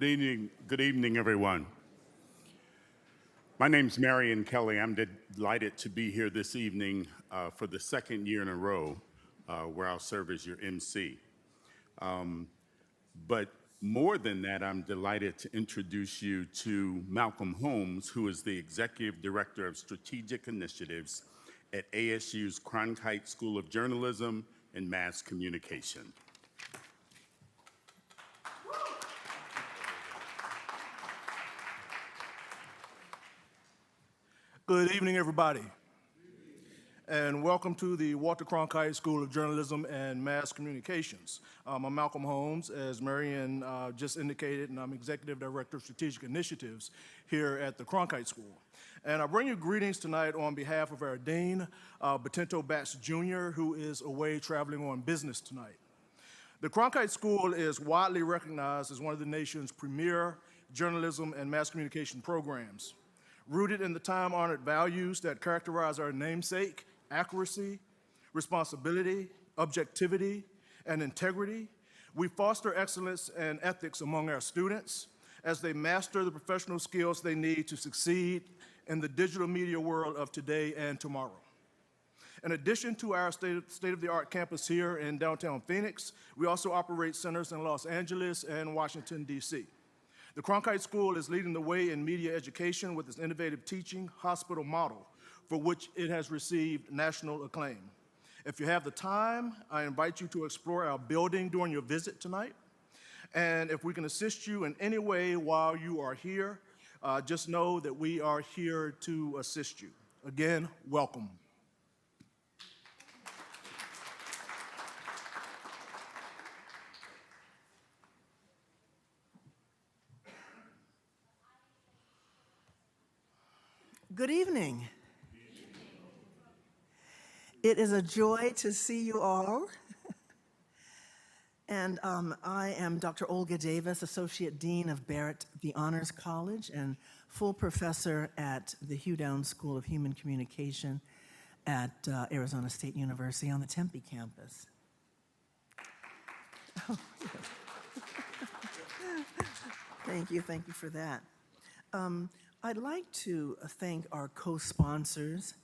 Good evening, everyone. My name's Marion Kelly. I'm delighted to be here this evening for the second year in a row where I'll serve as your MC. But more than that, I'm delighted to introduce you to Malcolm Holmes, who is the Executive Director of Strategic Initiatives at ASU's Cronkite School of Journalism and Mass Communication. Good evening, everybody, and welcome to the Walter Cronkite School of Journalism and Mass Communications. I'm Malcolm Holmes, as Marion just indicated, and I'm Executive Director of Strategic Initiatives here at the Cronkite School. And I bring you greetings tonight on behalf of our Dean, Batento Batts Jr., who is away traveling on business tonight. The Cronkite School is widely recognized as one of the nation's premier journalism and mass communication programs. Rooted in the time-honored values that characterize our namesake, accuracy, responsibility, objectivity, and integrity, we foster excellence and ethics among our students as they master the professional skills they need to succeed in the digital media world of today and tomorrow. In addition to our state-of-the-art campus here in downtown Phoenix, we also operate centers in Los Angeles and Washington, D.C. The Cronkite School is leading the way in media education with its innovative teaching hospital model, for which it has received national acclaim. If you have the time, I invite you to explore our building during your visit tonight. And if we can assist you in any way while you are here, just know that we are here to assist you. Again, welcome. Good evening. It is a joy to see you all. And I am Dr. Olga Davis, Associate Dean of Barrett the Honors College and full professor at the Hugh Downs School of Human Communication at Arizona State University on the Tempe campus. Oh, thank you for that. I'd like to thank our co-sponsors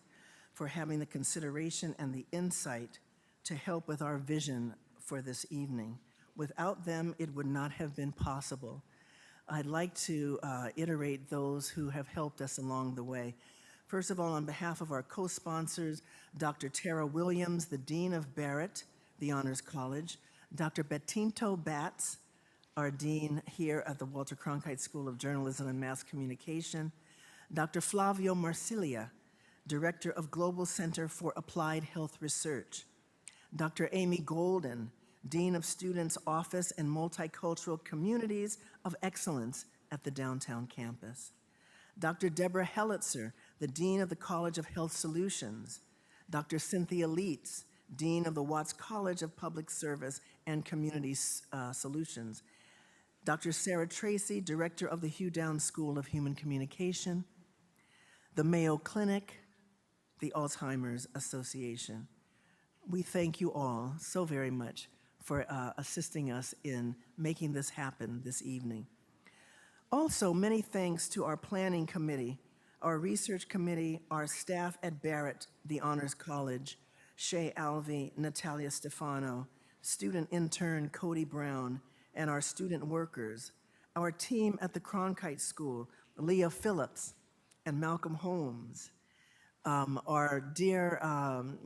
for having the consideration and the insight to help with our vision for this evening. Without them, it would not have been possible. I'd like to iterate those who have helped us along the way. First of all, on behalf of our co-sponsors, Dr. Tara Williams, the Dean of Barrett, the Honors College, Dr. Batento Batts, our dean here at the Walter Cronkite School of Journalism and Mass Communication, Dr. Flavio Marsilia, Director of Global Center for Applied Health Research, Dr. Amy Golden, Dean of Students Office and Multicultural Communities of Excellence at the downtown campus, Dr. Deborah Hellitzer, the Dean of the College of Health Solutions, Dr. Cynthia Leitz, Dean of the Watts College of Public Service and Community Solutions, Dr. Sarah Tracy, Director of the Hugh Downs School of Human Communication, the Mayo Clinic, the Alzheimer's Association. We thank you all so very much for assisting us in making this happen this evening. Also, many thanks to our planning committee, our research committee, our staff at Barrett, the Honors College, Shay Alvey, Natalia Stefano, student intern Cody Brown, and our student workers, our team at the Cronkite School, Leah Phillips and Malcolm Holmes, our dear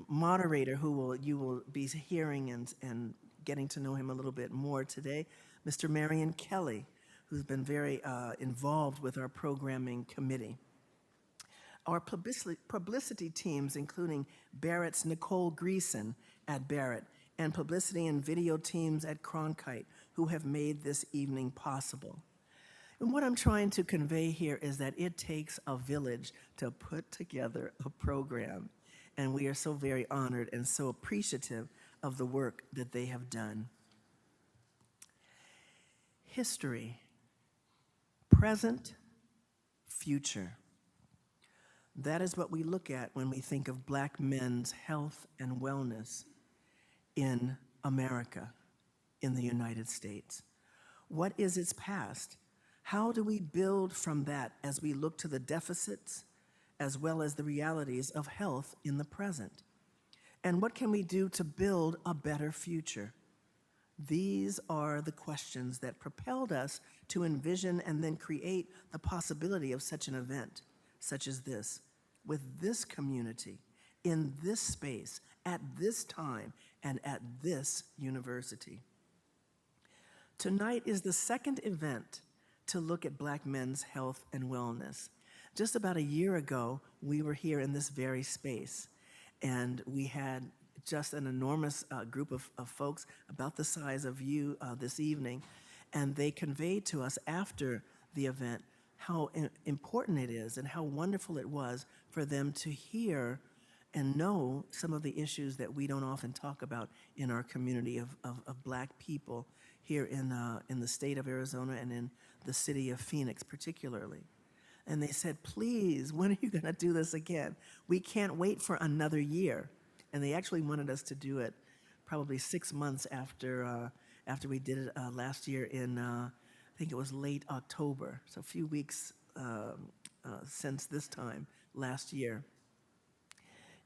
moderator you will be hearing and getting to know him a little bit more today, Mr. Marion Kelly, who's been very involved with our programming committee. Our publicity teams, including Barrett's Nicole Greason at Barrett, and publicity and video teams at Cronkite, who have made this evening possible. And what I'm trying to convey here is that it takes a village to put together a program, and we are so very honored and so appreciative of the work that they have done. History, present, future. That is what we look at when we think of Black men's health and wellness in America, in the United States. What is its past? How do we build from that as we look to the deficits as well as the realities of health in the present? And what can we do to build a better future? These are the questions that propelled us to envision and then create the possibility of such an event, such as this, with this community, in this space, at this time, and at this university. Tonight is the second event to look at Black men's health and wellness. Just about a year ago, we were here in this very space, and we had just an enormous group of folks about the size of you this evening, and they conveyed to us after the event how important it is and how wonderful it was for them to hear and know some of the issues that we don't often talk about in our community of Black people here in the state of Arizona and in the city of Phoenix particularly. And they said, please, when are you going to do this again? We can't wait for another year. And they actually wanted us to do it probably 6 months after we did it last year in, I think it was late October, so a few weeks since this time last year.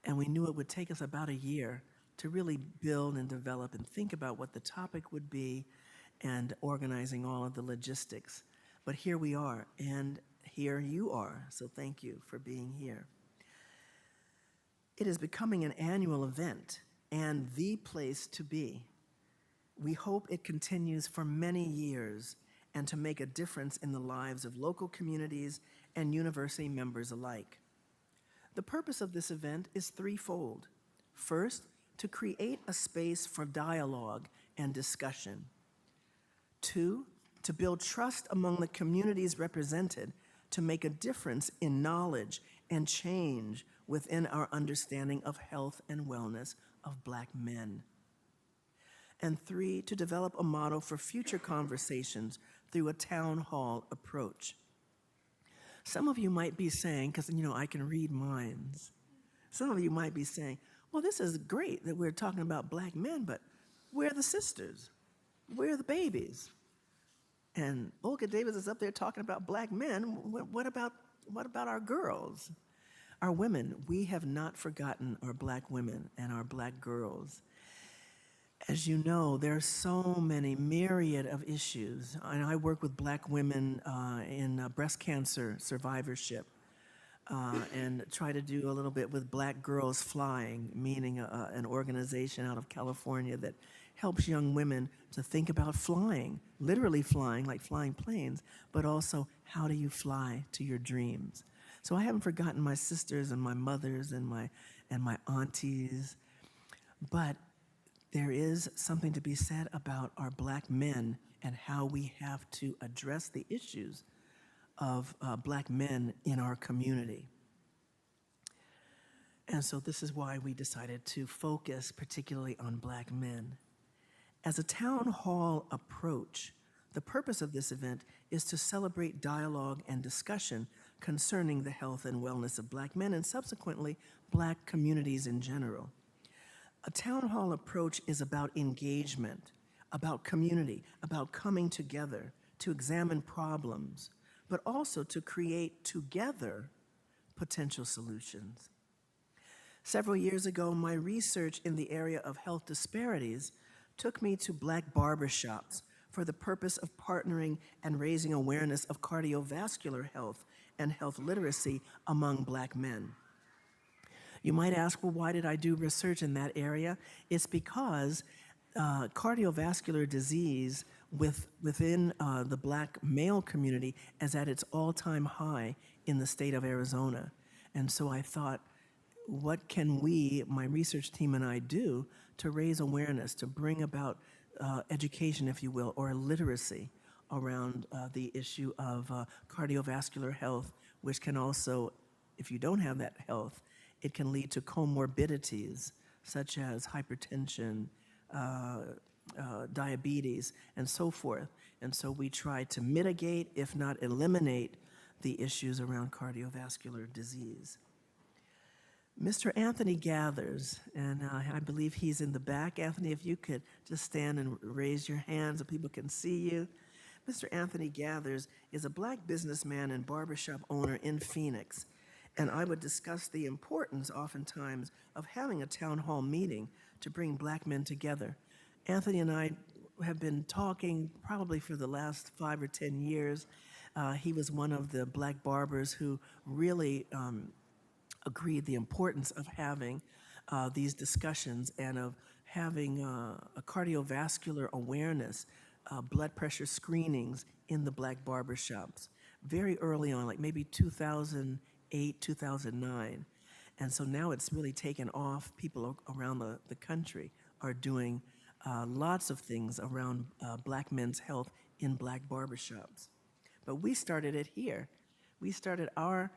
And we knew it would take us about a year to really build and develop and think about what the topic would be and organizing all of the logistics. But here we are, and here you are, so thank you for being here. It is becoming an annual event and the place to be. We hope it continues for many years and to make a difference in the lives of local communities and university members alike. The purpose of this event is threefold. First, to create a space for dialogue and discussion. Two, to build trust among the communities represented to make a difference in knowledge and change within our understanding of health and wellness of Black men. And three, to develop a model for future conversations through a town hall approach. Some of you might be saying, because I can read minds, some of you might be saying, well, this is great that we're talking about Black men, but where are the sisters? Where are the babies? And Olga Davis is up there talking about Black men. What about our girls? Our women. We have not forgotten our Black women and our Black girls. As you know, there are so many myriad of issues. And I work with Black women in breast cancer survivorship and try to do a little bit with Black Girls Flying, meaning an organization out of California that helps young women to think about flying, literally flying, like flying planes, but also how do you fly to your dreams. So I haven't forgotten my sisters and my mothers and my aunties, but there is something to be said about our Black men and how we have to address the issues of Black men in our community. And so this is why we decided to focus particularly on Black men. As a town hall approach, the purpose of this event is to celebrate dialogue and discussion concerning the health and wellness of Black men and subsequently Black communities in general. A town hall approach is about engagement, about community, about coming together to examine problems, but also to create together potential solutions. Several years ago, my research in the area of health disparities took me to Black barbershops for the purpose of partnering and raising awareness of cardiovascular health and health literacy among Black men. You might ask, well, why did I do research in that area? It's because cardiovascular disease within the Black male community is at its all-time high in the state of Arizona. And so I thought, what can we, my research team and I, do to raise awareness, to bring about education, if you will, or literacy around the issue of cardiovascular health, which can also, if you don't have that health, it can lead to comorbidities such as hypertension, diabetes, and so forth. And so we try to mitigate, if not eliminate, the issues around cardiovascular disease. Mr. Anthony Gathers, and I believe he's in the back. Anthony, if you could just stand and raise your hand so people can see you. Mr. Anthony Gathers is a Black businessman and barbershop owner in Phoenix, and I would discuss the importance, oftentimes, of having a town hall meeting to bring Black men together. Anthony and I have been talking probably for the last 5 or 10 years. He was one of the Black barbers who really agreed the importance of having these discussions and of having a cardiovascular awareness, blood pressure screenings in the Black barbershops very early on, like maybe 2008, 2009. And so now it's really taken off. People around the country are doing lots of things around Black men's health in Black barbershops. But we started it here. We started our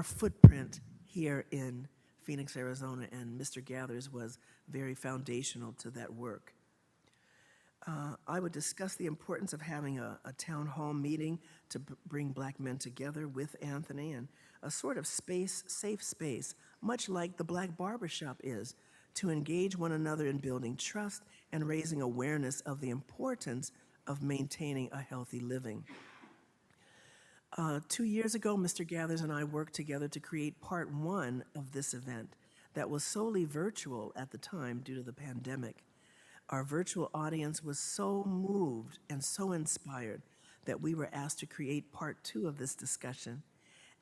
footprint here in Phoenix, Arizona, and Mr. Gathers was very foundational to that work. I would discuss the importance of having a town hall meeting to bring Black men together with Anthony, and a sort of safe space, much like the Black barbershop is, to engage one another in building trust and raising awareness of the importance of maintaining a healthy living. 2 years ago, Mr. Gathers and I worked together to create part 1 of this event that was solely virtual at the time due to the pandemic. Our virtual audience was so moved and so inspired that we were asked to create part 2 of this discussion.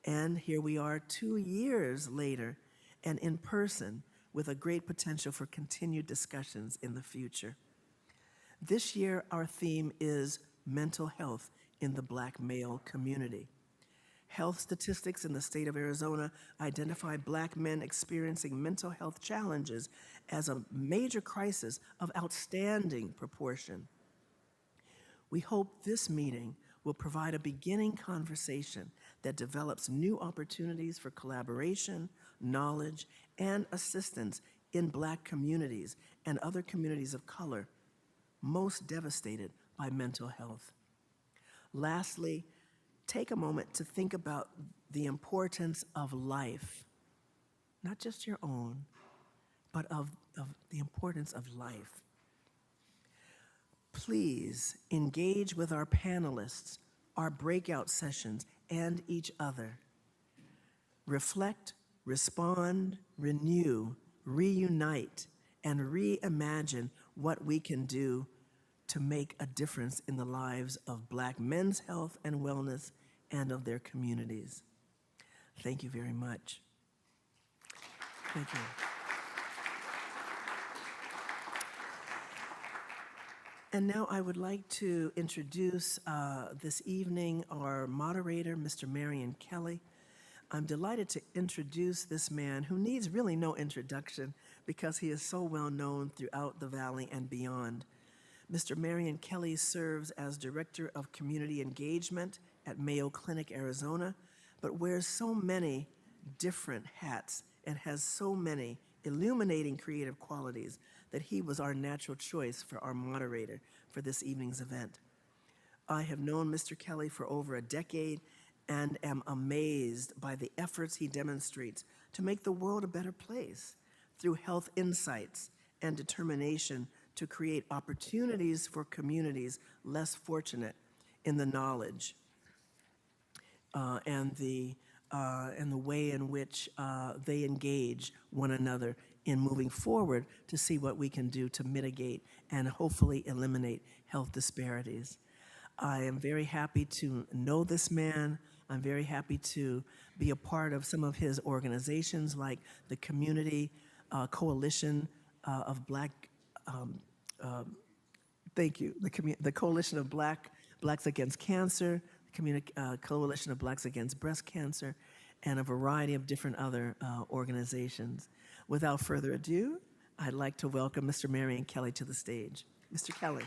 And here we are 2 years later and in person with a great potential for continued discussions in the future. This year, our theme is mental health in the Black male community. Health statistics in the state of Arizona identify Black men experiencing mental health challenges as a major crisis of outstanding proportion. We hope this meeting will provide a beginning conversation that develops new opportunities for collaboration, knowledge, and assistance in Black communities and other communities of color most devastated by mental health. Lastly, take a moment to think about the importance of life, not just your own, but of the importance of life. Please engage with our panelists, our breakout sessions, and each other. Reflect, respond, renew, reunite, and reimagine what we can do to make a difference in the lives of Black men's health and wellness and of their communities. Thank you very much. Thank you. And now I would like to introduce this evening our moderator, Mr. Marion Kelly. I'm delighted to introduce this man who needs really no introduction because he is so well known throughout the Valley and beyond. Mr. Marion Kelly serves as Director of Community Engagement at Mayo Clinic, Arizona, but wears so many different hats and has so many illuminating creative qualities that he was our natural choice for our moderator for this evening's event. I have known Mr. Kelly for over a decade and am amazed by the efforts he demonstrates to make the world a better place through health insights and determination to create opportunities for communities less fortunate in the knowledge and the way in which they engage one another in moving forward to see what we can do to mitigate and hopefully eliminate health disparities. I am very happy to know this man. I'm very happy to be a part of some of his organizations like the Community Coalition of Black the Coalition of Blacks Against Cancer, the Coalition of Blacks Against Breast Cancer, and a variety of different other organizations. Without further ado, I'd like to welcome Mr. Marion Kelly to the stage. Mr. Kelly.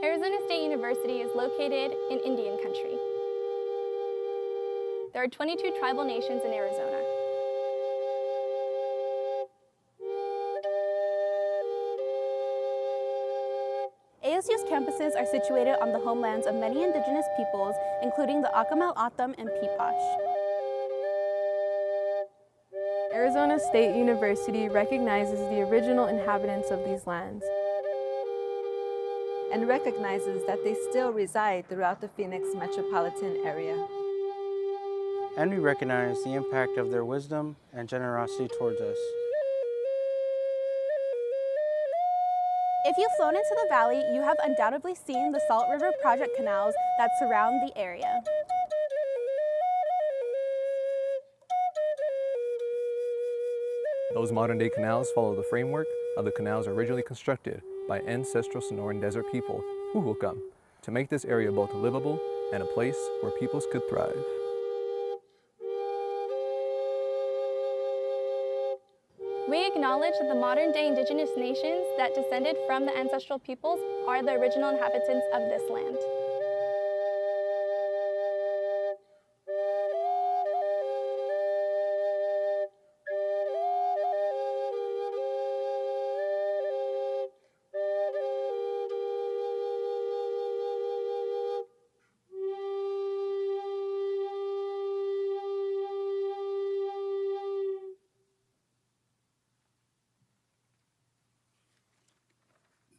Arizona State University is located in Indian Country. There are 22 tribal nations in Arizona. ASU's campuses are situated on the homelands of many indigenous peoples, including the Akimel O'odham and Peepash. Arizona State University recognizes the original inhabitants of these lands and recognizes that they still reside throughout the Phoenix metropolitan area. And we recognize the impact of their wisdom and generosity towards us. If you've flown into the valley, you have undoubtedly seen the Salt River Project canals that surround the area. Those modern-day canals follow the framework of the canals originally constructed by ancestral Sonoran Desert people, Huhulcum, to make this area both livable and a place where peoples could thrive. We acknowledge that the modern-day indigenous nations that descended from the ancestral peoples are the original inhabitants of this land.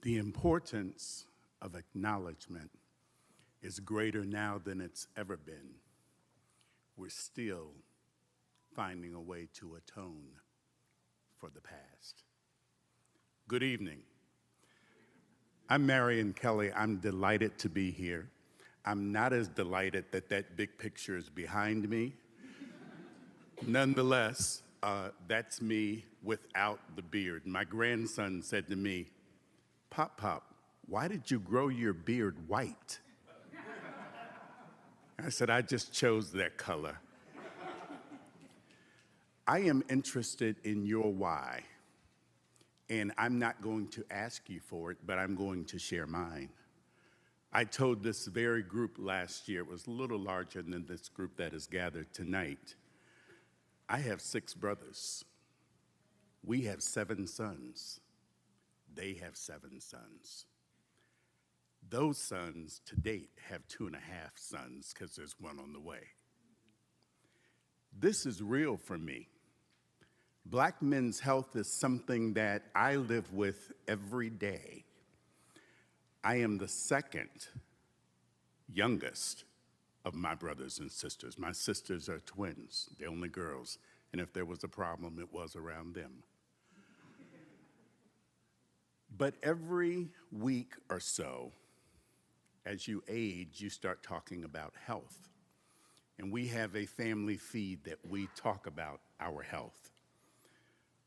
The importance of acknowledgement is greater now than it's ever been. We're still finding a way to atone for the past. Good evening. I'm Marion Kelly. I'm delighted to be here. I'm not as delighted that that big picture is behind me. Nonetheless, that's me without the beard. My grandson said to me, "Pop, why did you grow your beard white?" I said, "I just chose that color." I am interested in your why, and I'm not going to ask you for it, but I'm going to share mine. I told this very group last year, it was a little larger than this group that is gathered tonight. I have 6 brothers. We have 7 sons. They have 7 sons. Those sons to date have 2.5 sons because there's one on the way. This is real for me. Black men's health is something that I live with every day. I am the second youngest of my brothers and sisters. My sisters are twins, they're only girls, and if there was a problem, it was around them. But every week or so, as you age, you start talking about health. And we have a family feed that we talk about our health.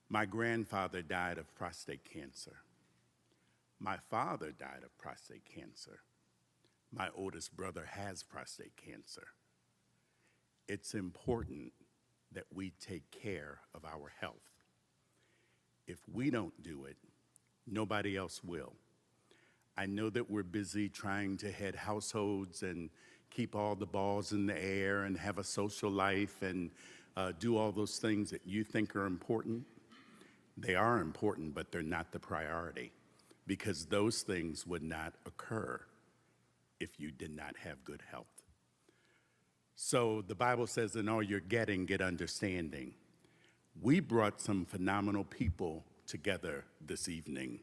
My grandfather died of prostate cancer. My father died of prostate cancer. My oldest brother has prostate cancer. It's important that we take care of our health. If we don't do it, nobody else will. I know that we're busy trying to head households and keep all the balls in the air and have a social life and do all those things that you think are important. They are important, but they're not the priority because those things would not occur if you did not have good health. So the Bible says, in all you're getting, get understanding. We brought some phenomenal people together this evening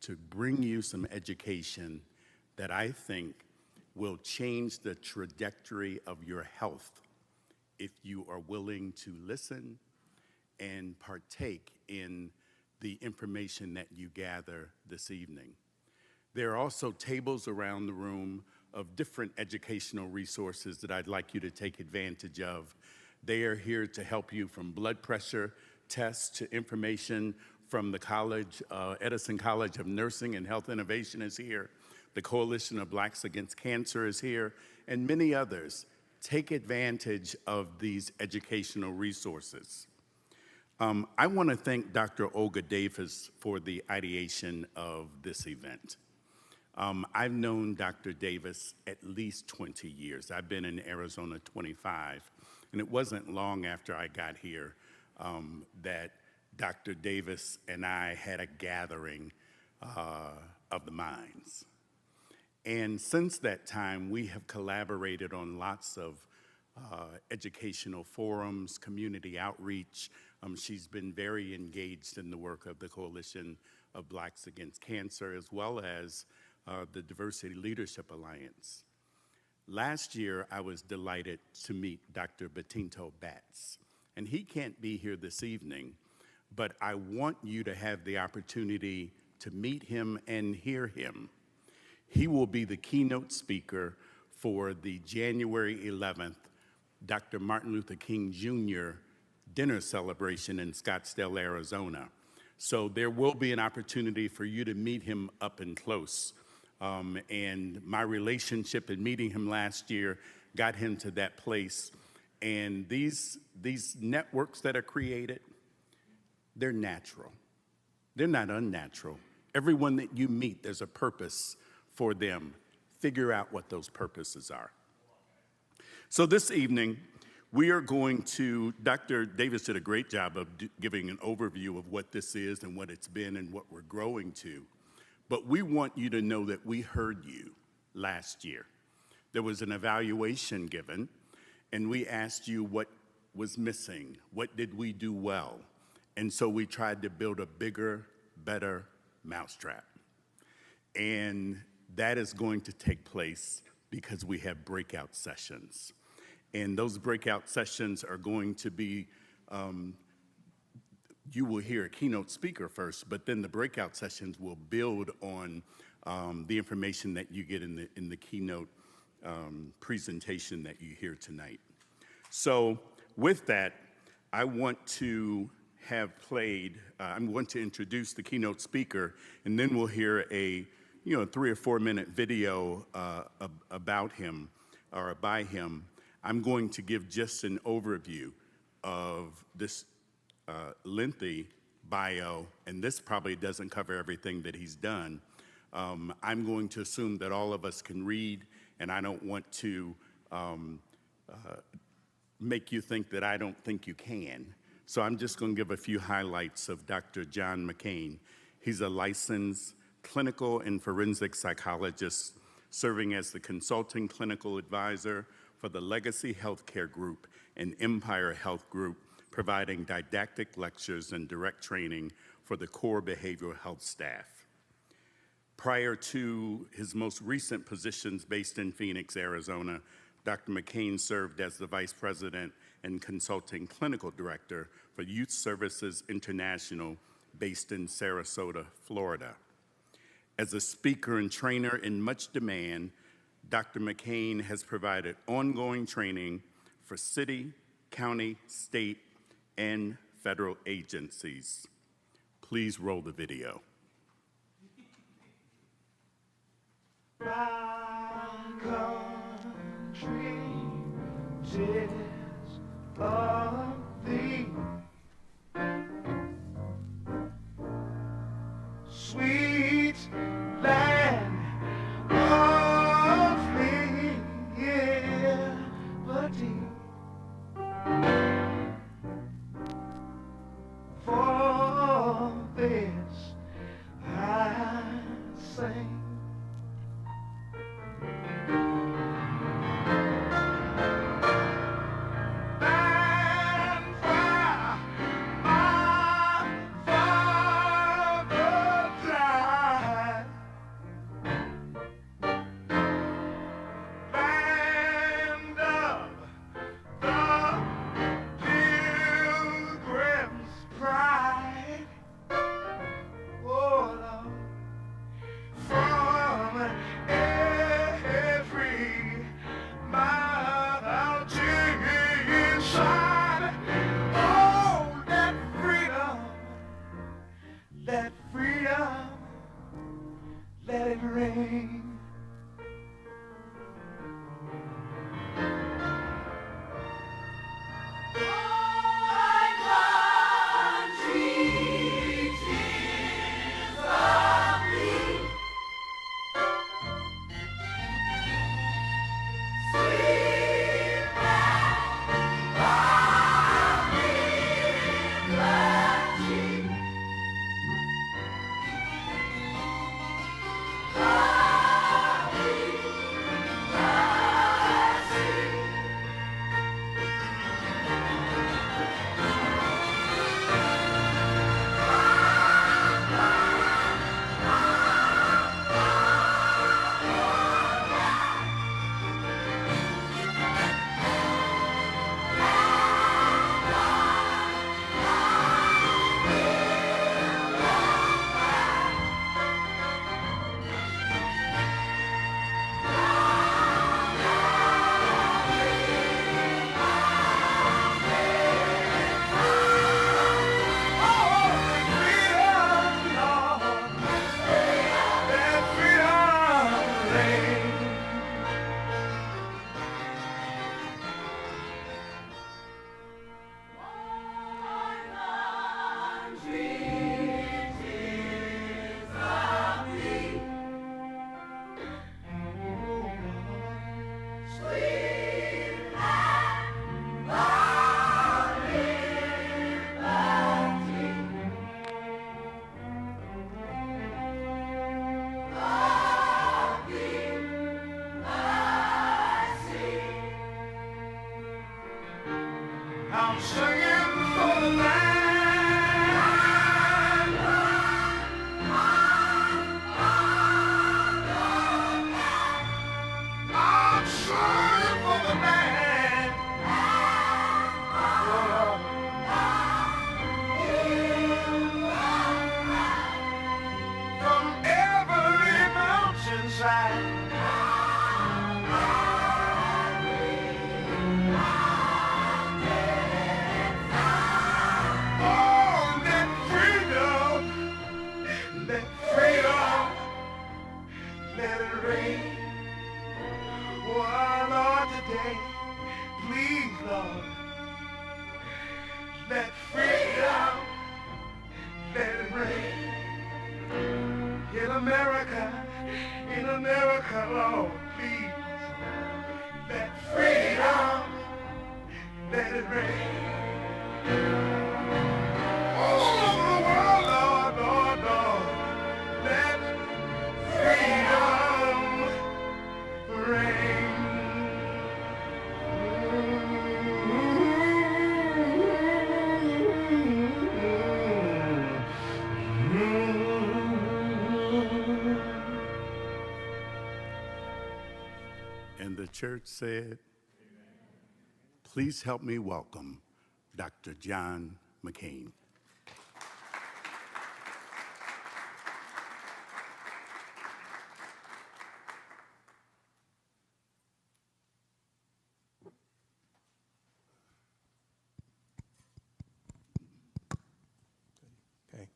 to bring you some education that I think will change the trajectory of your health if you are willing to listen and partake in the information that you gather this evening. There are also tables around the room of different educational resources that I'd like you to take advantage of. They are here to help you from blood pressure tests to information from the college. Edison College of Nursing and Health Innovation is here. The Coalition of Blacks Against Cancer is here, and many others. Take advantage of these educational resources. I want to thank Dr. Olga Davis for the ideation of this event. I've known Dr. Davis at least 20 years. I've been in Arizona 25, and it wasn't long after I got here that Dr. Davis and I had a gathering of the minds. And since that time, we have collaborated on lots of educational forums, community outreach. She's been very engaged in the work of the Coalition of Blacks Against Cancer, as well as the Diversity Leadership Alliance. Last year, I was delighted to meet Dr. Batinto Batts, and he can't be here this evening, but I want you to have the opportunity to meet him and hear him. He will be the keynote speaker for the January 11th Dr. Martin Luther King Jr. dinner celebration in Scottsdale, Arizona. So there will be an opportunity for you to meet him up and close. And my relationship in meeting him last year got him to that place. And these networks that are created, they're natural. They're not unnatural. Everyone that you meet, there's a purpose for them. Figure out what those purposes are. So this evening, we are going to, Dr. Davis did a great job of giving an overview of what this is and what it's been and what we're growing to. But we want you to know that we heard you last year. There was an evaluation given, and we asked you what was missing, what did we do well? And so we tried to build a bigger, better mousetrap. And that is going to take place because we have breakout sessions. And those breakout sessions are going to be, you will hear a keynote speaker first, but then the breakout sessions will build on the information that you get in the keynote presentation that you hear tonight. So with that, I want to have played, I want to introduce the keynote speaker, and then we'll hear a 3 or 4 minute video about him or by him. I'm going to give just an overview of this lengthy bio, and this probably doesn't cover everything that he's done. I'm going to assume that all of us can read, and I don't want to make you think that I don't think you can. So I'm just going to give a few highlights of Dr. John McCain. He's a licensed clinical and forensic psychologist serving as the consulting clinical advisor for the Legacy Healthcare Group and Empire Health Group, providing didactic lectures and direct training for the core behavioral health staff. Prior to his most recent positions based in Phoenix, Arizona, Dr. McCain served as the Vice President and Consulting Clinical Director for Youth Services International based in Sarasota, Florida. As a speaker and trainer in much demand, Dr. McCain has provided ongoing training for city, county, state, and federal agencies. Please roll the video. Country, tis of thee, sweet land of liberty. For this let it rain. Oh, Lord, today, please, Lord, let freedom, let it rain. In America, Lord, please, let freedom, let it rain. All over the world, Lord, Lord, Lord, let freedom reign. And the church said, please help me welcome Dr. John McCain. Okay.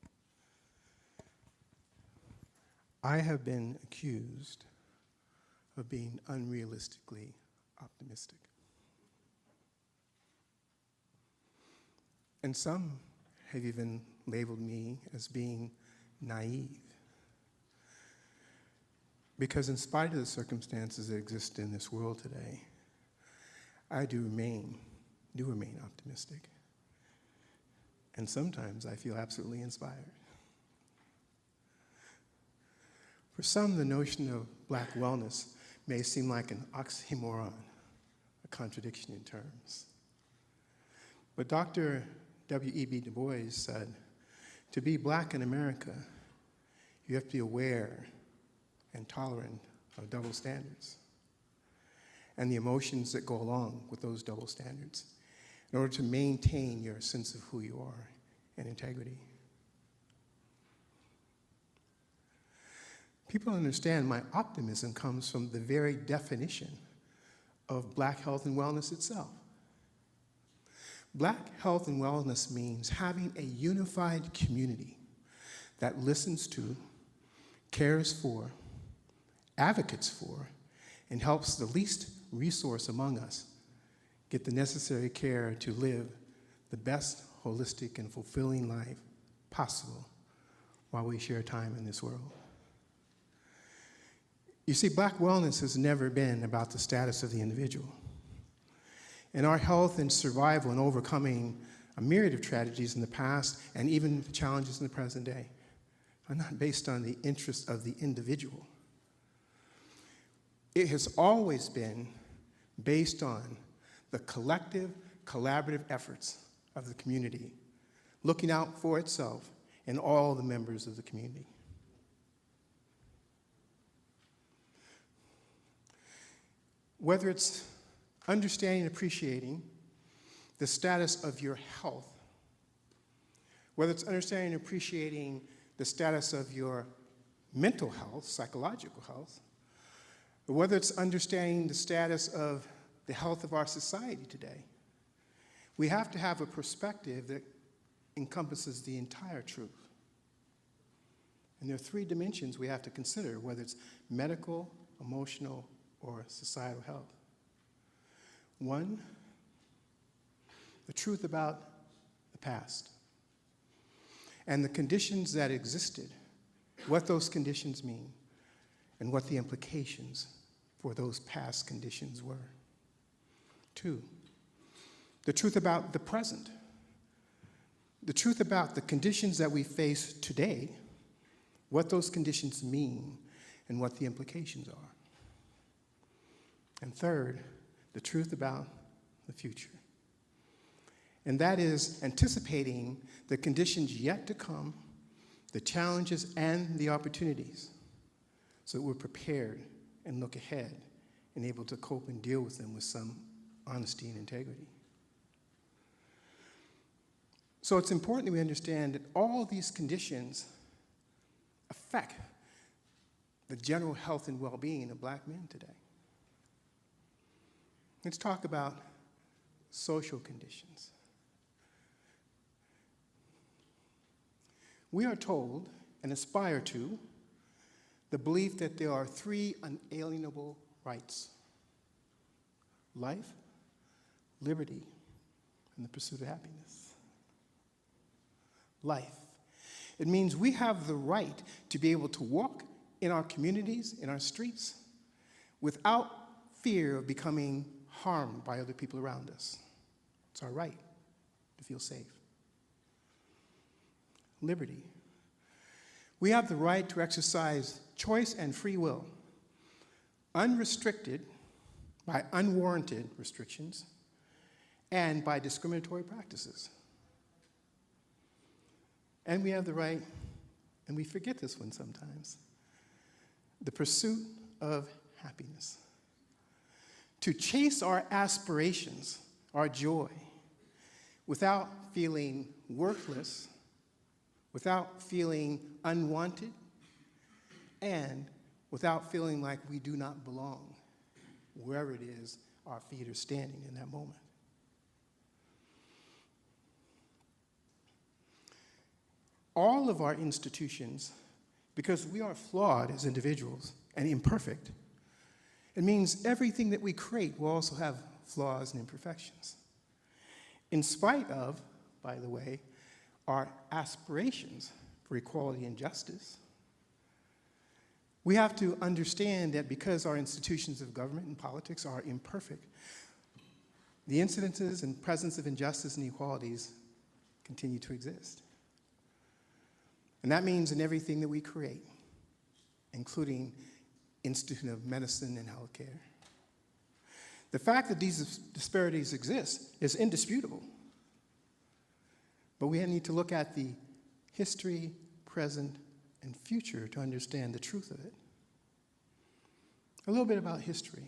I have been accused of being unrealistically optimistic. And some have even labeled me as being naive. Because in spite of the circumstances that exist in this world today, I do remain optimistic. And sometimes I feel absolutely inspired. For some, the notion of Black wellness may seem like an oxymoron, a contradiction in terms. But Dr. W.E.B. Du Bois said, to be Black in America, you have to be aware and tolerant of double standards and the emotions that go along with those double standards in order to maintain your sense of who you are and integrity. People understand my optimism comes from the very definition of Black health and wellness itself. Black health and wellness means having a unified community that listens to, cares for, advocates for, and helps the least resource among us get the necessary care to live the best holistic and fulfilling life possible while we share time in this world. You see, Black wellness has never been about the status of the individual. And our health and survival and overcoming a myriad of tragedies in the past and even the challenges in the present day are not based on the interests of the individual. It has always been based on the collective, collaborative efforts of the community, looking out for itself and all the members of the community. Whether it's understanding and appreciating the status of your health, whether it's understanding and appreciating the status of your mental health, psychological health, or whether it's understanding the status of the health of our society today, we have to have a perspective that encompasses the entire truth. And there are three dimensions we have to consider, whether it's medical, emotional, or societal health. One, the truth about the past and the conditions that existed, what those conditions mean, and what the implications for those past conditions were. Two, the truth about the present, the truth about the conditions that we face today, what those conditions mean, and what the implications are. And third, the truth about the future. And that is anticipating the conditions yet to come, the challenges and the opportunities, so that we're prepared and look ahead and able to cope and deal with them with some honesty and integrity. So it's important that we understand that all these conditions affect the general health and well-being of Black men today. Let's talk about social conditions. We are told and aspire to the belief that there are three unalienable rights: life, liberty, and the pursuit of happiness. Life. It means we have the right to be able to walk in our communities, in our streets, without fear of becoming harmed by other people around us. It's our right to feel safe. Liberty. We have the right to exercise choice and free will, unrestricted by unwarranted restrictions and by discriminatory practices. And we have the right, and we forget this one sometimes, the pursuit of happiness. To chase our aspirations, our joy, without feeling worthless, without feeling unwanted, and without feeling like we do not belong wherever it is our feet are standing in that moment. All of our institutions, because we are flawed as individuals and imperfect, it means everything that we create will also have flaws and imperfections. In spite of, by the way, our aspirations for equality and justice, we have to understand that because our institutions of government and politics are imperfect, the incidences and presence of injustice and inequalities continue to exist. And that means in everything that we create, including institution of medicine and healthcare. The fact that these disparities exist is indisputable. But we need to look at the history, present, and future to understand the truth of it. A little bit about history.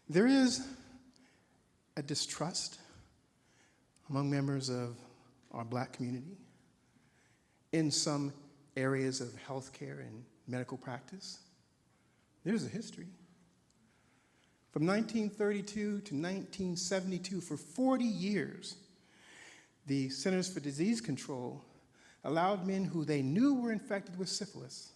There is a distrust among members of our Black community in some areas of healthcare and medical practice. There's a history. From 1932 to 1972, for 40 years, the Centers for Disease Control allowed men who they knew were infected with syphilis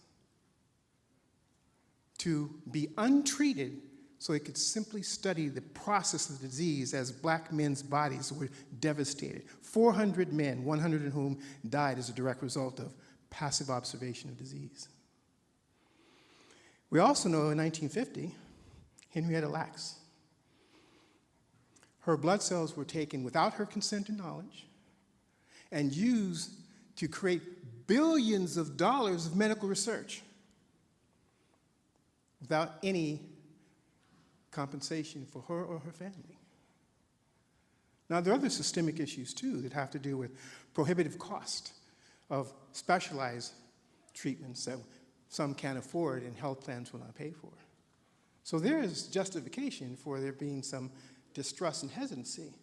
to be untreated so they could simply study the process of the disease as Black men's bodies were devastated. 400 men, 100 of whom died as a direct result of passive observation of disease. We also know in 1950, Henrietta Lacks. Her blood cells were taken without her consent or knowledge and used to create billions of dollars of medical research without any compensation for her or her family. Now, there are other systemic issues, too, that have to do with prohibitive cost of specialized treatments that some can't afford and health plans will not pay for. So there is justification for there being some distrust and hesitancy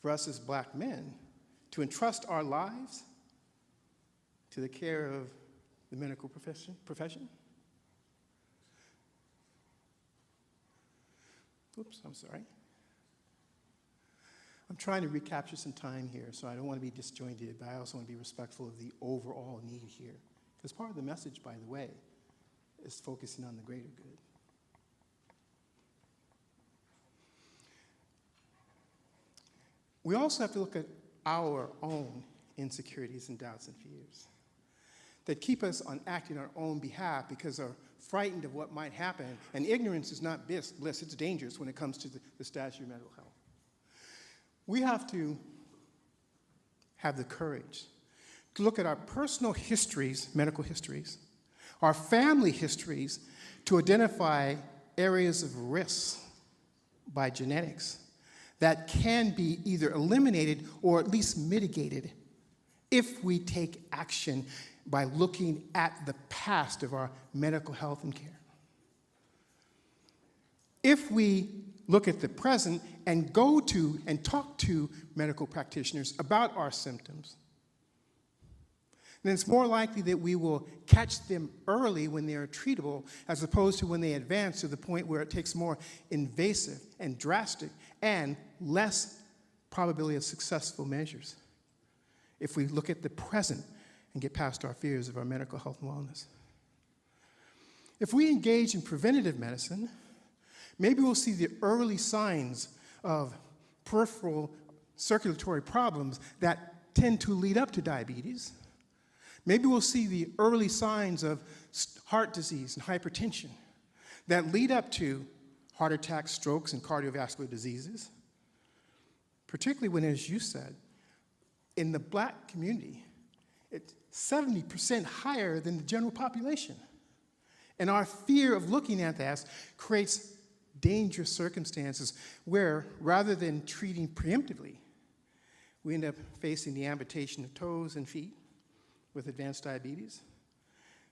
for us as Black men to entrust our lives to the care of the medical profession. Oops, I'm sorry. I'm trying to recapture some time here, so I don't want to be disjointed, but I also want to be respectful of the overall need here. Because part of the message, by the way, is focusing on the greater good. We also have to look at our own insecurities and doubts and fears that keep us on acting on our own behalf because we're frightened of what might happen. And ignorance is not bliss, it's dangerous when it comes to the status of your mental health. We have to have the courage to look at our personal histories, medical histories, our family histories, to identify areas of risk by genetics that can be either eliminated or at least mitigated if we take action by looking at the past of our medical health and care. If we look at the present and go to and talk to medical practitioners about our symptoms, then it's more likely that we will catch them early when they are treatable as opposed to when they advance to the point where it takes more invasive and drastic and less probability of successful measures. If we look at the present and get past our fears of our medical health and wellness. If we engage in preventative medicine, maybe we'll see the early signs of peripheral circulatory problems that tend to lead up to diabetes. Maybe we'll see the early signs of heart disease and hypertension that lead up to heart attacks, strokes, and cardiovascular diseases. Particularly when, as you said, in the Black community, it's 70% higher than the general population. And our fear of looking at that creates dangerous circumstances where, rather than treating preemptively, we end up facing the amputation of toes and feet with advanced diabetes,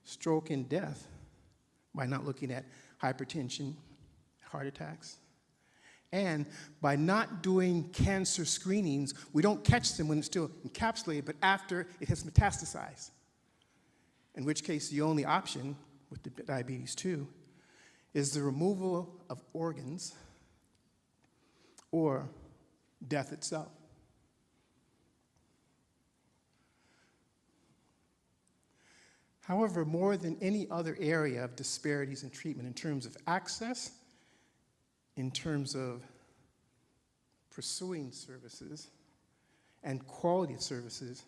stroke and death by not looking at hypertension, heart attacks. And by not doing cancer screenings, we don't catch them when it's still encapsulated, but after it has metastasized. In which case, the only option with the diabetes too is the removal of organs or death itself. However, more than any other area of disparities in treatment in terms of access, in terms of pursuing services and quality of services,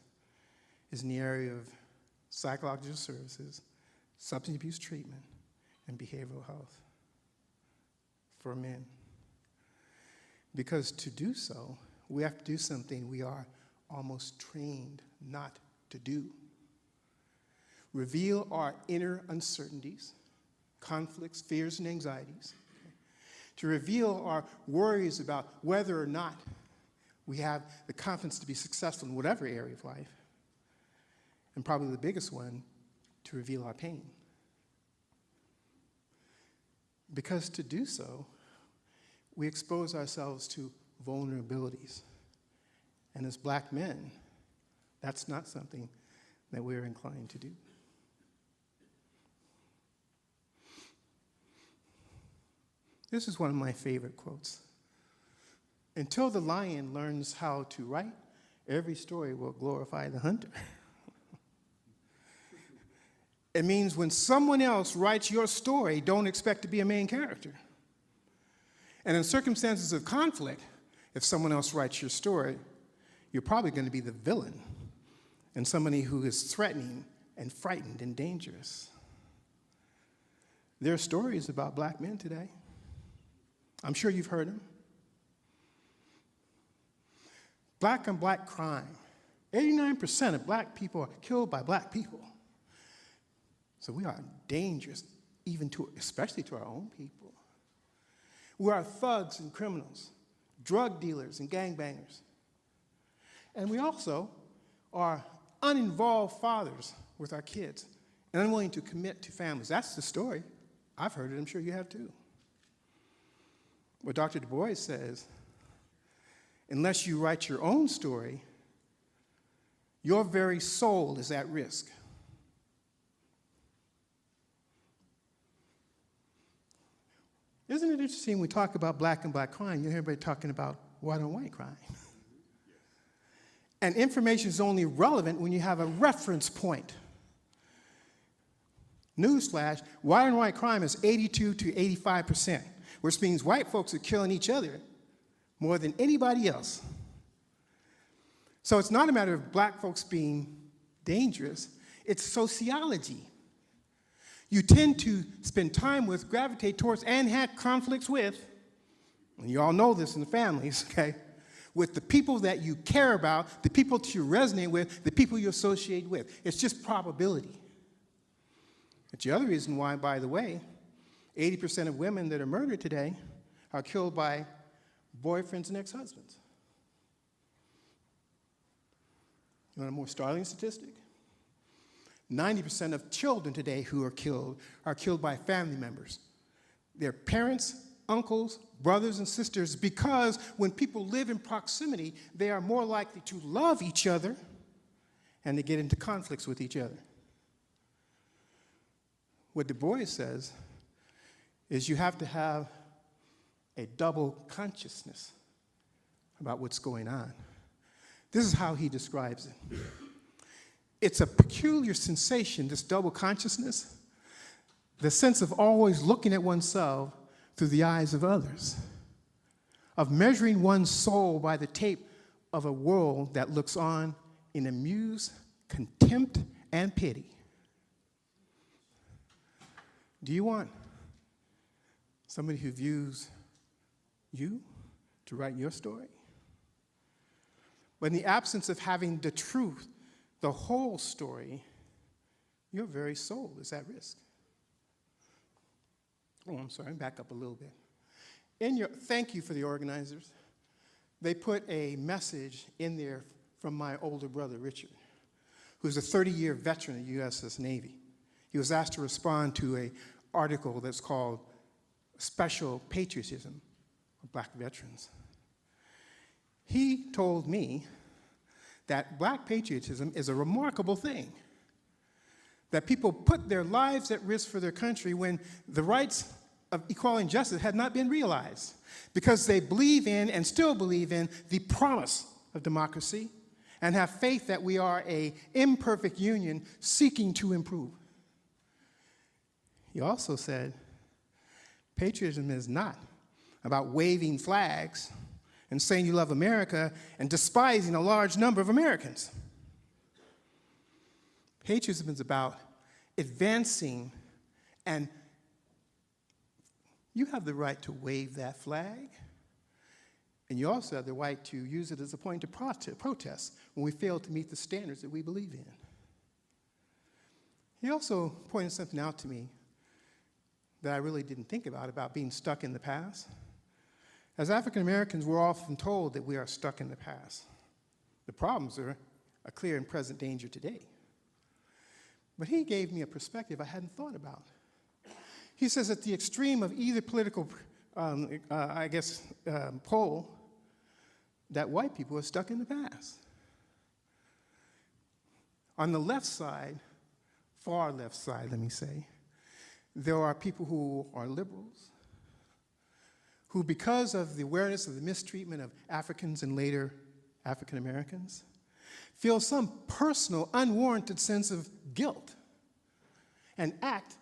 is in the area of psychological services, substance abuse treatment, and behavioral health for men. Because to do so, we have to do something we are almost trained not to do. Reveal our inner uncertainties, conflicts, fears, and anxieties. To reveal our worries about whether or not we have the confidence to be successful in whatever area of life. And probably the biggest one, to reveal our pain. Because to do so, we expose ourselves to vulnerabilities. And as Black men, that's not something that we're inclined to do. This is one of my favorite quotes. Until the lion learns how to write, every story will glorify the hunter. It means when someone else writes your story, don't expect to be a main character. And in circumstances of conflict, if someone else writes your story, you're probably going to be the villain and somebody who is threatening and frightened and dangerous. There are stories about Black men today. I'm sure you've heard them. Black on Black crime. 89% of Black people are killed by Black people. So we are dangerous, especially to our own people. We are thugs and criminals, drug dealers and gangbangers. And we also are uninvolved fathers with our kids and unwilling to commit to families. That's the story. I've heard it, I'm sure you have too. What Dr. Du Bois says, unless you write your own story, your very soul is at risk. Isn't it interesting when we talk about Black and Black crime, you hear everybody talking about white on white crime. And information is only relevant when you have a reference point. Newsflash, white on white crime is 82 to 85%, which means white folks are killing each other more than anybody else. So it's not a matter of Black folks being dangerous, it's sociology. You tend to spend time with, gravitate towards, and have conflicts with, and you all know this in the families, okay, with the people that you care about, the people that you resonate with, the people you associate with. It's just probability. It's the other reason why, by the way, 80% of women that are murdered today are killed by boyfriends and ex-husbands. You want a more startling statistic? 90% of children today who are killed by family members. Their parents, uncles, brothers, and sisters, because when people live in proximity, they are more likely to love each other and to get into conflicts with each other. What Du Bois says is you have to have a double consciousness about what's going on. This is how he describes it. It's a peculiar sensation, this double consciousness, the sense of always looking at oneself through the eyes of others, of measuring one's soul by the tape of a world that looks on in amused contempt and pity. Do you want somebody who views you to write your story? But in the absence of having the truth, the whole story, your very soul is at risk. Oh, I'm sorry, back up a little bit. Thank you for the organizers. They put a message in there from my older brother, Richard, who's a 30-year veteran of the USS Navy. He was asked to respond to an article that's called Special Patriotism of Black Veterans. He told me that black patriotism is a remarkable thing, that people put their lives at risk for their country when the rights of equality and justice had not been realized, because they believe in and still believe in the promise of democracy and have faith that we are an imperfect union seeking to improve. He also said, patriotism is not about waving flags and saying you love America and despising a large number of Americans. Patriotism is about advancing, and you have the right to wave that flag, and you also have the right to use it as a point of protest when we fail to meet the standards that we believe in. He also pointed something out to me that I really didn't think about being stuck in the past. As African Americans, we're often told that we are stuck in the past. The problems are a clear and present danger today. But he gave me a perspective I hadn't thought about. He says at the extreme of either political, pole, that white people are stuck in the past. On the left side, far left side, let me say, there are people who are liberals, who, because of the awareness of the mistreatment of Africans and later African Americans, feel some personal, unwarranted sense of guilt and act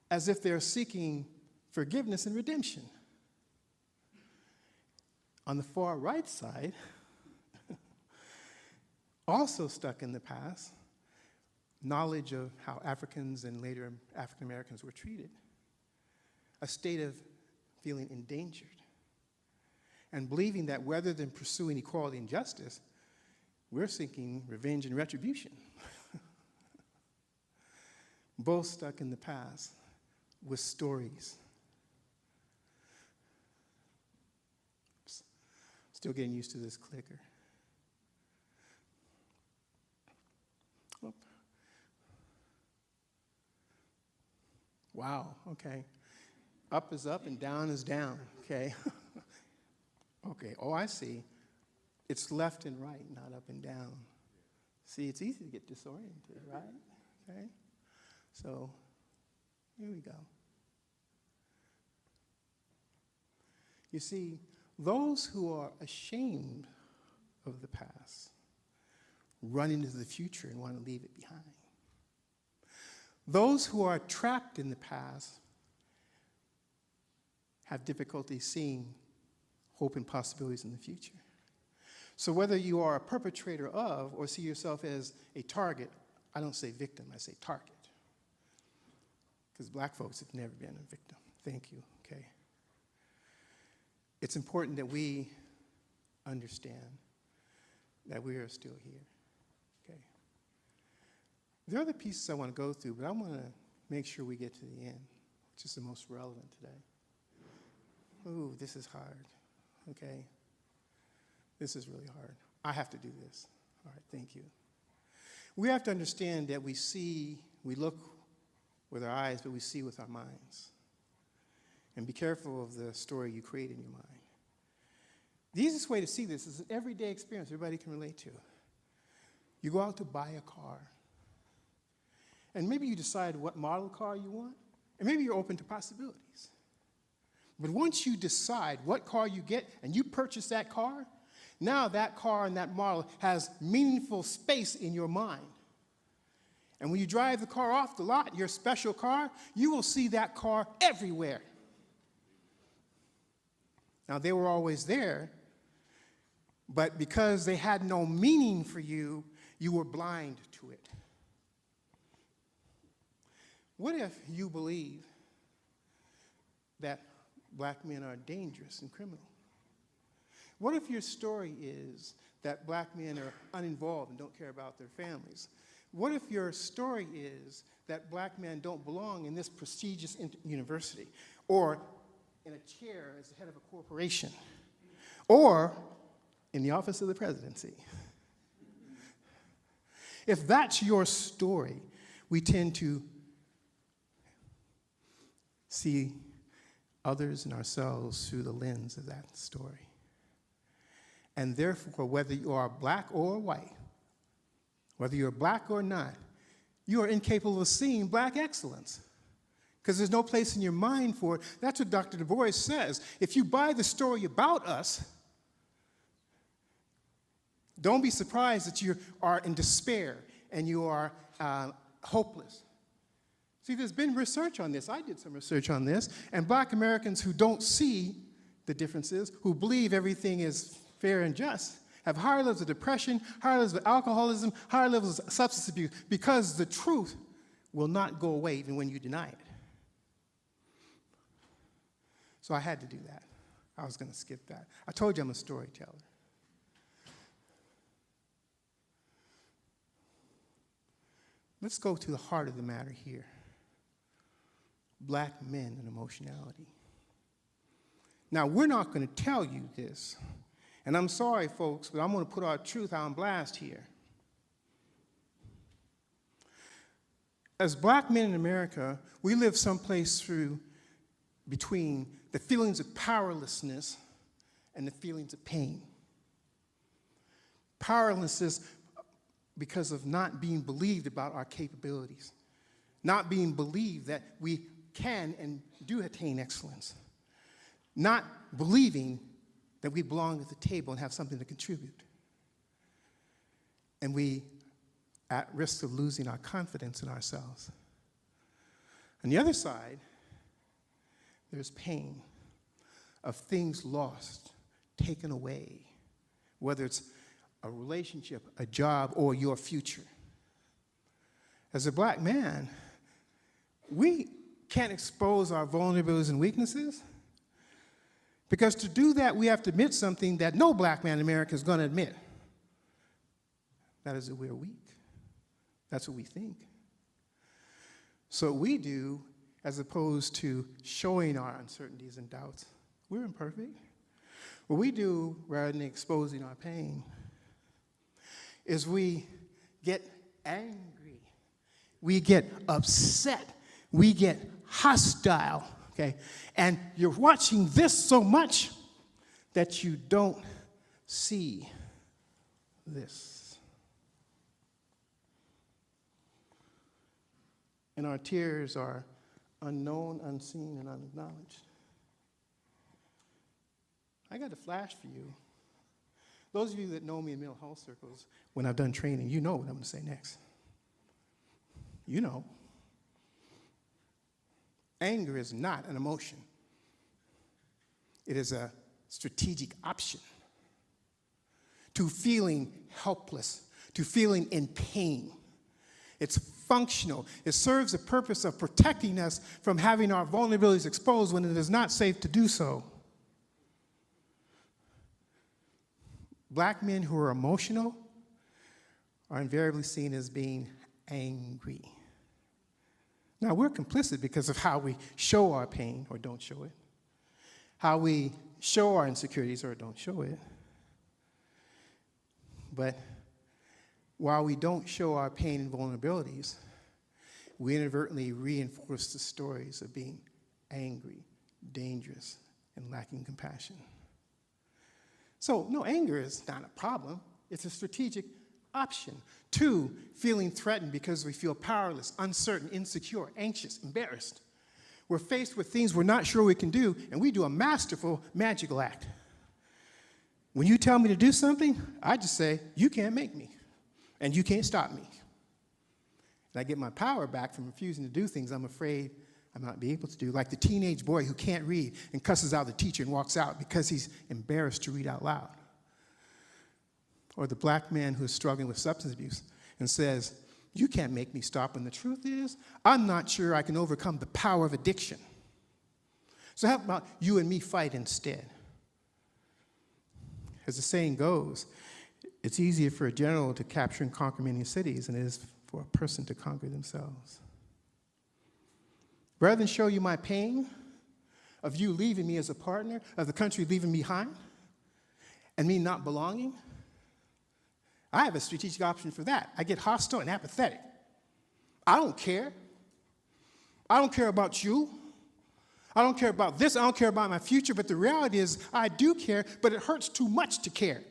as if they're seeking forgiveness and redemption. On the far right side, also stuck in the past, knowledge of how Africans and later African Americans were treated, a state of feeling endangered, and believing that rather than pursuing equality and justice, we're seeking revenge and retribution. Both stuck in the past with stories. Still getting used to this clicker. Oh. Wow, okay. Up is up and down is down, okay? Okay, oh, I see. It's left and right, not up and down. See, it's easy to get disoriented, right? Okay? So, here we go. You see, those who are ashamed of the past run into the future and want to leave it behind. Those who are trapped in the past have difficulty seeing hope and possibilities in the future. So whether you are a perpetrator of or see yourself as a target, I don't say victim, I say target. Because black folks have never been a victim. Thank you, okay? It's important that we understand that we are still here, okay? There are other pieces I want to go through, but I want to make sure we get to the end, which is the most relevant today. Ooh, this is hard, okay? This is really hard. I have to do this. All right, thank you. We have to understand that we look with our eyes, but we see with our minds. And be careful of the story you create in your mind. The easiest way to see this is an everyday experience everybody can relate to. You go out to buy a car, and maybe you decide what model car you want, and maybe you're open to possibilities. But once you decide what car you get and you purchase that car, now that car and that model has meaningful space in your mind. And when you drive the car off the lot, your special car, you will see that car everywhere. Now, they were always there, but because they had no meaning for you, you were blind to it. What if you believe that black men are dangerous and criminal? What if your story is that black men are uninvolved and don't care about their families? What if your story is that black men don't belong in this prestigious university, or in a chair as the head of a corporation, or in the office of the presidency? If that's your story, we tend to see others and ourselves through the lens of that story. And therefore, whether you are black or white, whether you're black or not, you are incapable of seeing black excellence, because there's no place in your mind for it. That's what Dr. Du Bois says. If you buy the story about us, don't be surprised that you are in despair and you are hopeless. See, there's been research on this. I did some research on this. And black Americans who don't see the differences, who believe everything is fair and just, have higher levels of depression, higher levels of alcoholism, higher levels of substance abuse, because the truth will not go away even when you deny it. So I had to do that. I was going to skip that. I told you I'm a storyteller. Let's go to the heart of the matter here. Black men and emotionality. Now, we're not going to tell you this, and I'm sorry, folks, but I'm going to put our truth on blast here. As black men in America, we live someplace between the feelings of powerlessness and the feelings of pain. Powerlessness because of not being believed about our capabilities, not being believed that we can and do attain excellence, not believing that we belong at the table and have something to contribute. And we at risk of losing our confidence in ourselves. On the other side, there's pain of things lost, taken away, whether it's a relationship, a job, or your future. As a black man, we can't expose our vulnerabilities and weaknesses, because to do that, we have to admit something that no black man in America is going to admit. That is that we're weak. That's what we think. So what we do, as opposed to showing our uncertainties and doubts, we're imperfect. What we do, rather than exposing our pain, is we get angry, we get upset, we get hostile, okay? And you're watching this so much that you don't see this. And our tears are unknown, unseen, and unacknowledged. I got a flash for you. Those of you that know me in mental health circles, when I've done training, you know what I'm going to say next. You know. Anger is not an emotion. It is a strategic option to feeling helpless, to feeling in pain. It's functional. It serves the purpose of protecting us from having our vulnerabilities exposed when it is not safe to do so. Black men who are emotional are invariably seen as being angry. Now, we're complicit because of how we show our pain or don't show it, how we show our insecurities or don't show it. But while we don't show our pain and vulnerabilities, we inadvertently reinforce the stories of being angry, dangerous, and lacking compassion. So, no, anger is not a problem. It's a strategic option. 2, feeling threatened because we feel powerless, uncertain, insecure, anxious, embarrassed. We're faced with things we're not sure we can do, and we do a masterful, magical act. When you tell me to do something, I just say, you can't make me, and you can't stop me. And I get my power back from refusing to do things I'm afraid I might be able to do, like the teenage boy who can't read and cusses out the teacher and walks out because he's embarrassed to read out loud. Or the black man who's struggling with substance abuse and says, you can't make me stop, and the truth is, I'm not sure I can overcome the power of addiction. So how about you and me fight instead? As the saying goes, it's easier for a general to capture and conquer many cities than it is for a person to conquer themselves. Rather than show you my pain of you leaving me as a partner, of the country leaving me behind, and me not belonging, I have a strategic option for that. I get hostile and apathetic. I don't care. I don't care about you. I don't care about this. I don't care about my future. But the reality is I do care, but it hurts too much to care.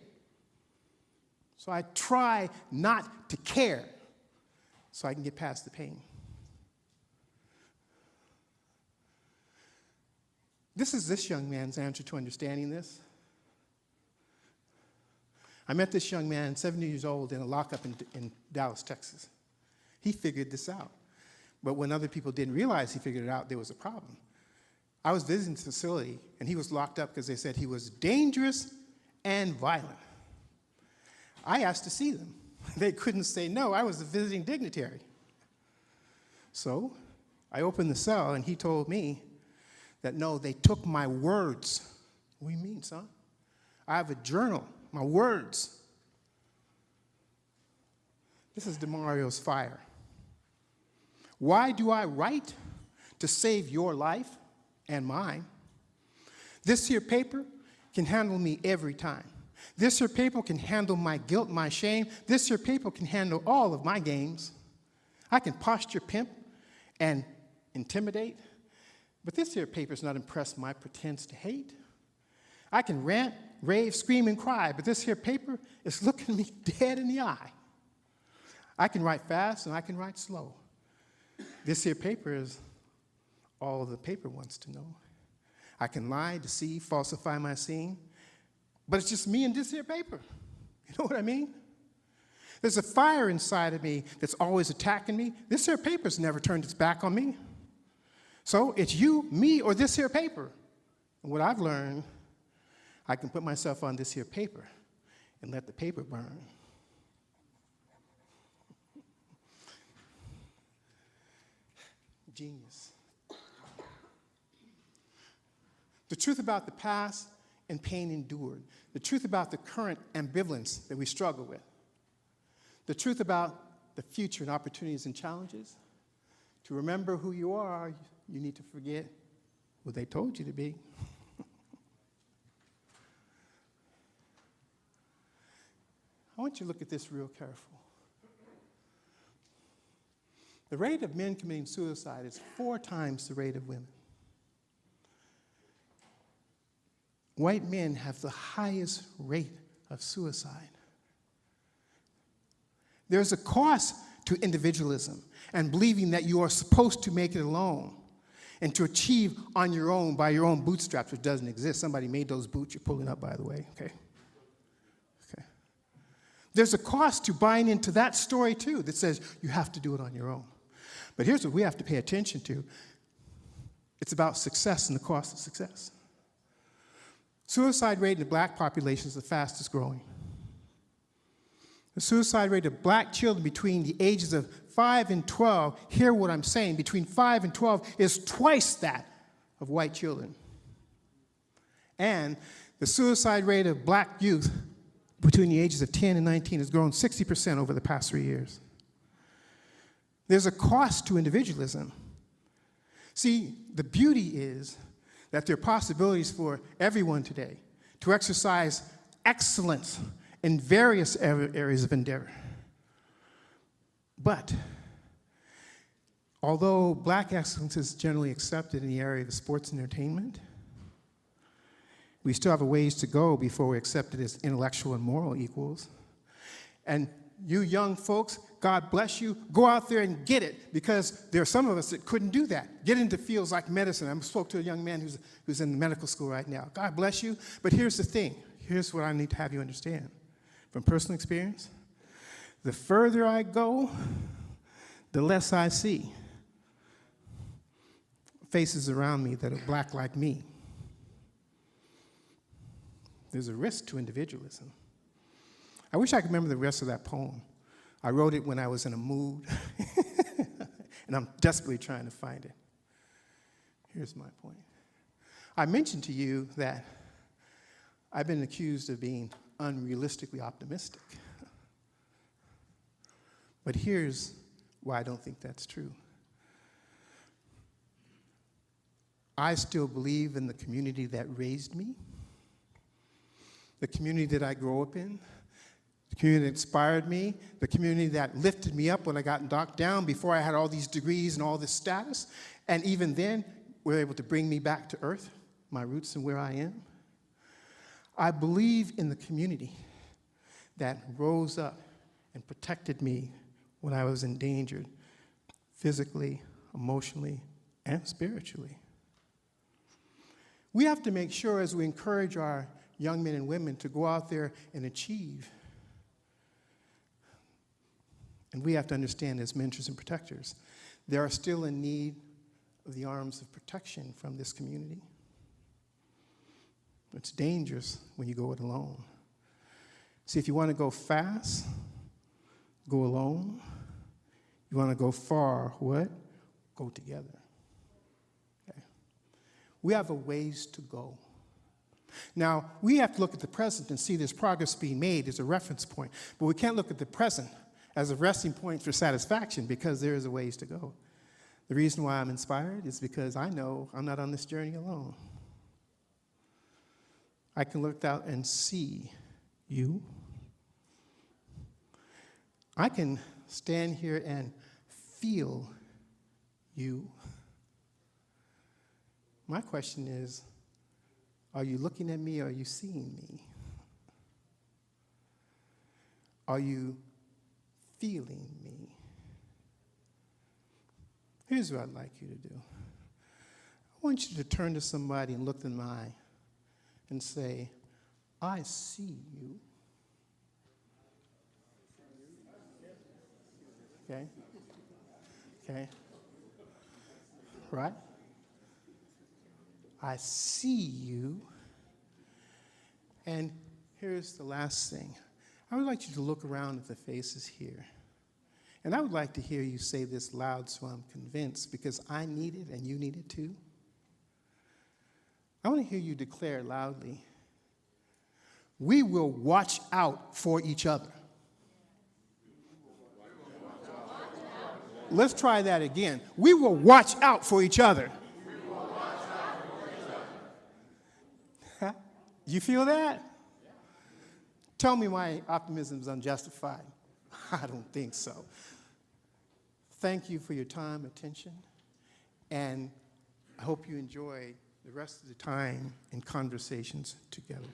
So I try not to care so I can get past the pain. This is this young man's answer to understanding this. I met this young man, 70 years old, in a lockup in Dallas, Texas. He figured this out. But when other people didn't realize he figured it out, there was a problem. I was visiting the facility, and he was locked up because they said he was dangerous and violent. I asked to see them. They couldn't say no. I was a visiting dignitary. So I opened the cell, and he told me that, no, they took my words. What do you mean, son? I have a journal, my words. This is DeMario's fire. Why do I write? To save your life and mine. This here paper can handle me every time. This here paper can handle my guilt, my shame. This here paper can handle all of my games. I can posture pimp and intimidate. But this here paper's not impressed my pretense to hate. I can rant, rave, scream, and cry, but this here paper is looking me dead in the eye. I can write fast and I can write slow. This here paper is all the paper wants to know. I can lie, deceive, falsify my scene, but it's just me and this here paper. You know what I mean? There's a fire inside of me that's always attacking me. This here paper's never turned its back on me. So it's you, me, or this here paper. And what I've learned, I can put myself on this here paper and let the paper burn. Genius. The truth about the past and pain endured. The truth about the current ambivalence that we struggle with. The truth about the future and opportunities and challenges. To remember who you are, you need to forget what they told you to be. I want you to look at this real careful. The rate of men committing suicide is 4 times the rate of women. White men have the highest rate of suicide. There's a cost to individualism and believing that you are supposed to make it alone and to achieve on your own by your own bootstraps, which doesn't exist. Somebody made those boots you're pulling up, by the way, okay? Okay. There's a cost to buying into that story, too, that says you have to do it on your own. But here's what we have to pay attention to. It's about success and the cost of success. Suicide rate in the black population is the fastest growing. The suicide rate of black children between the ages of 5 and 12, hear what I'm saying, between 5 and 12 is twice that of white children. And the suicide rate of black youth between the ages of 10 and 19 has grown 60% over the past 3 years. There's a cost to individualism. See, the beauty is that there are possibilities for everyone today to exercise excellence in various areas of endeavor. But although black excellence is generally accepted in the area of sports and entertainment, we still have a ways to go before we're accepted as intellectual and moral equals. And you young folks, God bless you, go out there and get it, because there are some of us that couldn't do that. Get into fields like medicine. I spoke to a young man who's in medical school right now. God bless you, but here's the thing. Here's what I need to have you understand. From personal experience, the further I go, the less I see faces around me that are black like me. There's a risk to individualism. I wish I could remember the rest of that poem. I wrote it when I was in a mood, and I'm desperately trying to find it. Here's my point. I mentioned to you that I've been accused of being unrealistically optimistic. But here's why I don't think that's true. I still believe in the community that raised me, the community that I grew up in, the community that inspired me, the community that lifted me up when I got knocked down before I had all these degrees and all this status, and even then were able to bring me back to earth, my roots and where I am. I believe in the community that rose up and protected me when I was endangered, physically, emotionally, and spiritually. We have to make sure as we encourage our young men and women to go out there and achieve, and we have to understand as mentors and protectors, they are still in need of the arms of protection from this community. It's dangerous when you go it alone. See, if you want to go fast, go alone. You want to go far, what? Go together. Okay. We have a ways to go. Now, we have to look at the present and see there's progress being made as a reference point, but we can't look at the present as a resting point for satisfaction because there is a ways to go. The reason why I'm inspired is because I know I'm not on this journey alone. I can look out and see you. I can stand here and feel you. My question is, are you looking at me or are you seeing me? Are you feeling me? Here's what I'd like you to do. I want you to turn to somebody and look in the eye and say, I see you. Okay? Okay? Right? I see you. And here's the last thing. I would like you to look around at the faces here. And I would like to hear you say this loud so I'm convinced, because I need it and you need it too. I want to hear you declare loudly, we will watch out for each other. Let's try that again. We will watch out for each other. You feel that? Tell me my optimism is unjustified. I don't think so. Thank you for your time, attention, and I hope you enjoy the rest of the time and conversations together.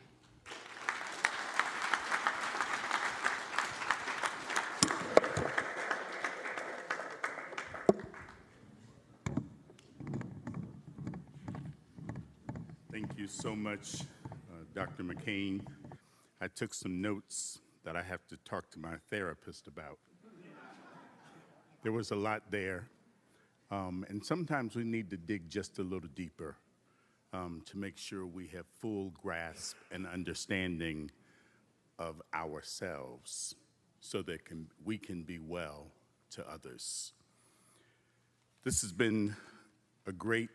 Thank you so much, Dr. McCain. I took some notes that I have to talk to my therapist about. There was a lot there, and sometimes we need to dig just a little deeper to make sure we have full grasp and understanding of ourselves so that we can be well to others. This has been a great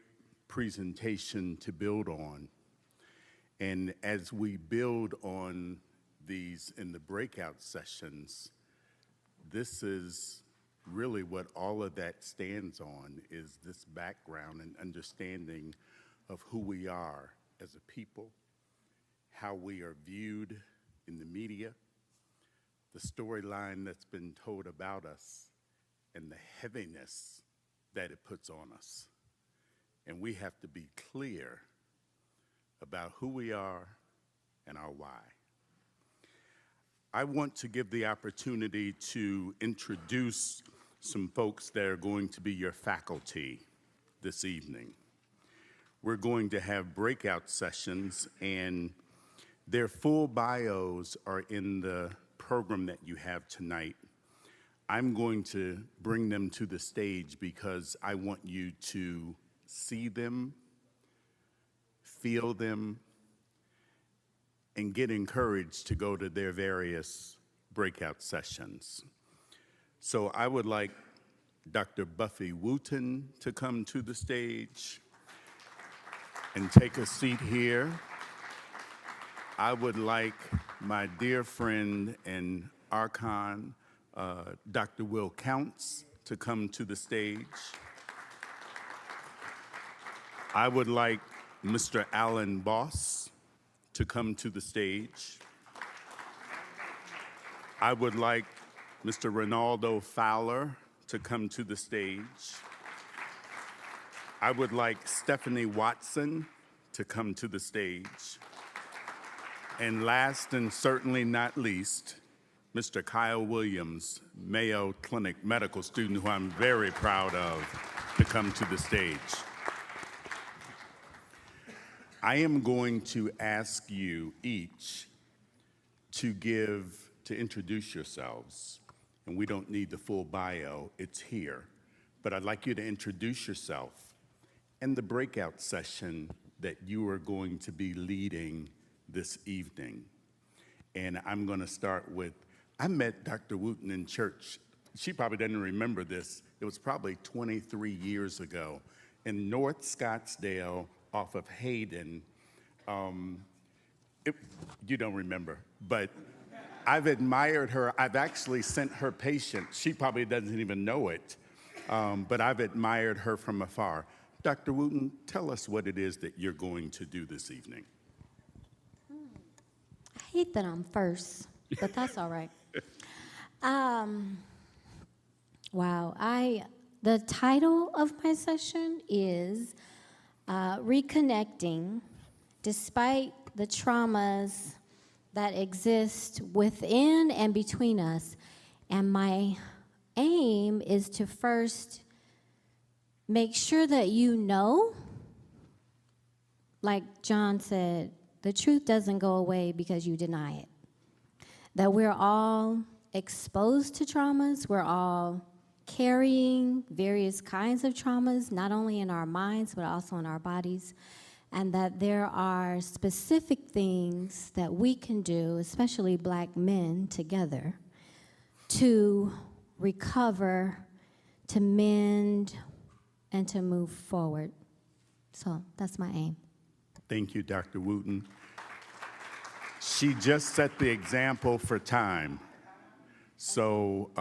presentation to build on. And as we build on these in the breakout sessions, this is really what all of that stands on, is this background and understanding of who we are as a people, how we are viewed in the media, the storyline that's been told about us, and the heaviness that it puts on us. And we have to be clear about who we are and our why. I want to give the opportunity to introduce some folks that are going to be your faculty this evening. We're going to have breakout sessions, and their full bios are in the program that you have tonight. I'm going to bring them to the stage because I want you to see them, feel them, and get encouraged to go to their various breakout sessions. So I would like Dr. Buffy Wooten to come to the stage and take a seat here. I would like my dear friend and Archon, Dr. Will Counts, to come to the stage. I would like Mr. Alan Boss to come to the stage. I would like Mr. Ronaldo Fowler to come to the stage. I would like Stephanie Watson to come to the stage. And last and certainly not least, Mr. Kyle Williams, Mayo Clinic medical student who I'm very proud of, to come to the stage. I am going to ask you each to introduce yourselves. And we don't need the full bio, it's here. But I'd like you to introduce yourself and the breakout session that you are going to be leading this evening. And I'm gonna start with, I met Dr. Wooten in church. She probably doesn't remember this. It was probably 23 years ago in North Scottsdale off of Hayden. You don't remember, but I've admired her. I've actually sent her patients. She probably doesn't even know it, but I've admired her from afar. Dr. Wooten, tell us what it is that you're going to do this evening. I hate that I'm first, but that's all right. Wow, the title of my session is Reconnecting Despite the Traumas that exist within and between us. And my aim is to first make sure that you know, like John said, the truth doesn't go away because you deny it. That we're all exposed to traumas, we're all carrying various kinds of traumas, not only in our minds, but also in our bodies. And that there are specific things that we can do, especially Black men together, to recover, to mend, and to move forward. So that's my aim. Thank you, Dr. Wooten. She just set the example for time. So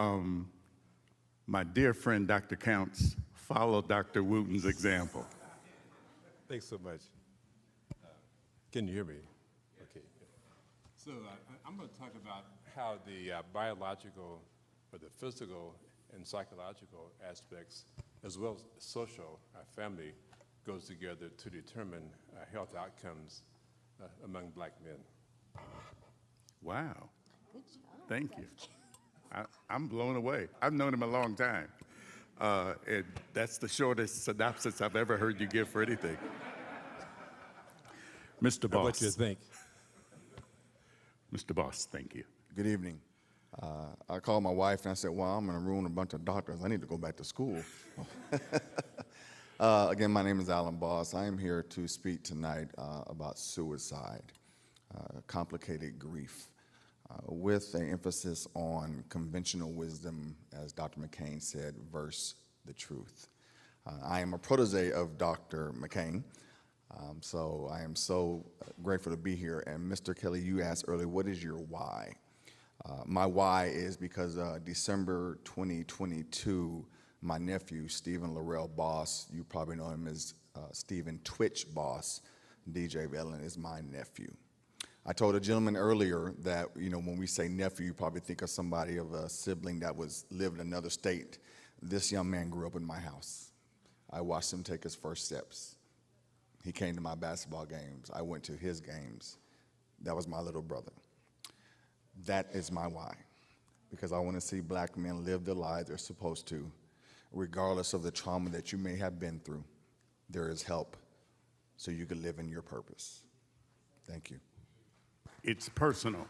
my dear friend, Dr. Counts, follow Dr. Wooten's example. Thanks so much. Can you hear me? Okay. So I'm going to talk about how the biological or the physical and psychological aspects, as well as social, our family, goes together to determine health outcomes among Black men. Wow. Good job. Thank you. I'm blown away. I've known him a long time. And that's the shortest synopsis I've ever heard you give for anything. Mr. Boss. What you think? Mr. Boss, thank you. Good evening. I called my wife and I said, well, I'm going to ruin a bunch of doctors. I need to go back to school. Again, my name is Alan Boss. I am here to speak tonight about suicide, complicated grief, with an emphasis on conventional wisdom, as Dr. McCain said, versus the truth. I am a protege of Dr. McCain. So I am so grateful to be here. And Mr. Kelly, you asked earlier, what is your why? My why is because December 2022, my nephew, Stephen Laurel Boss, you probably know him as Stephen Twitch Boss, DJ Velen is my nephew. I told a gentleman earlier that, you know, when we say nephew, you probably think of somebody of a sibling that lived in another state. This young man grew up in my house. I watched him take his first steps. He came to my basketball games. I went to his games. That was my little brother. That is my why, because I want to see Black men live the lives they're supposed to, regardless of the trauma that you may have been through. There is help so you can live in your purpose. Thank you. It's personal.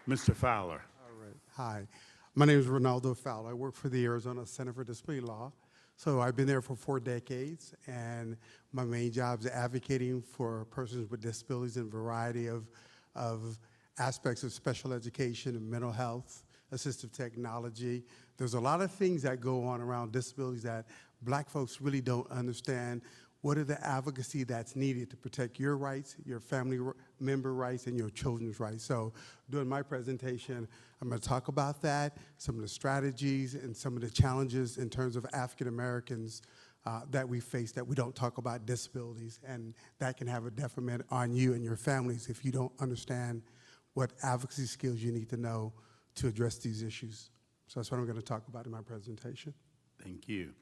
Mr. Fowler. All right. Hi, my name is Ronaldo Fowler. I work for the Arizona Center for Disability Law. So I've been there for 4 decades, and my main job is advocating for persons with disabilities in a variety of aspects of special education and mental health, assistive technology. There's a lot of things that go on around disabilities that Black folks really don't understand. What are the advocacy that's needed to protect your rights, your family member rights, and your children's rights? So during my presentation, I'm going to talk about that, some of the strategies and some of the challenges in terms of African Americans that we face that we don't talk about disabilities, and that can have a detriment on you and your families if you don't understand what advocacy skills you need to know to address these issues. So that's what I'm going to talk about in my presentation. Thank you.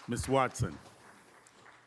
Ms. Watson.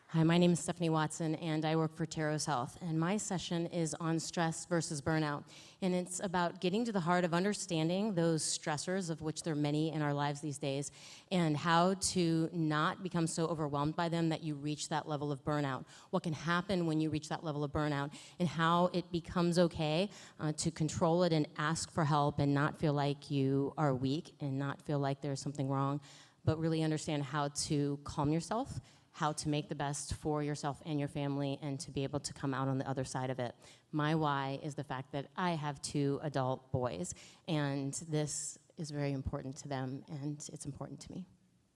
Hi, my name is Stephanie Watson, and I work for Teros Health. And my session is on stress versus burnout. And it's about getting to the heart of understanding those stressors, of which there are many in our lives these days, and how to not become so overwhelmed by them that you reach that level of burnout. What can happen when you reach that level of burnout, and how it becomes okay to control it and ask for help and not feel like you are weak and not feel like there's something wrong, but really understand how to calm yourself, how to make the best for yourself and your family, and to be able to come out on the other side of it. My why is the fact that I have 2 adult boys, and this is very important to them, and it's important to me.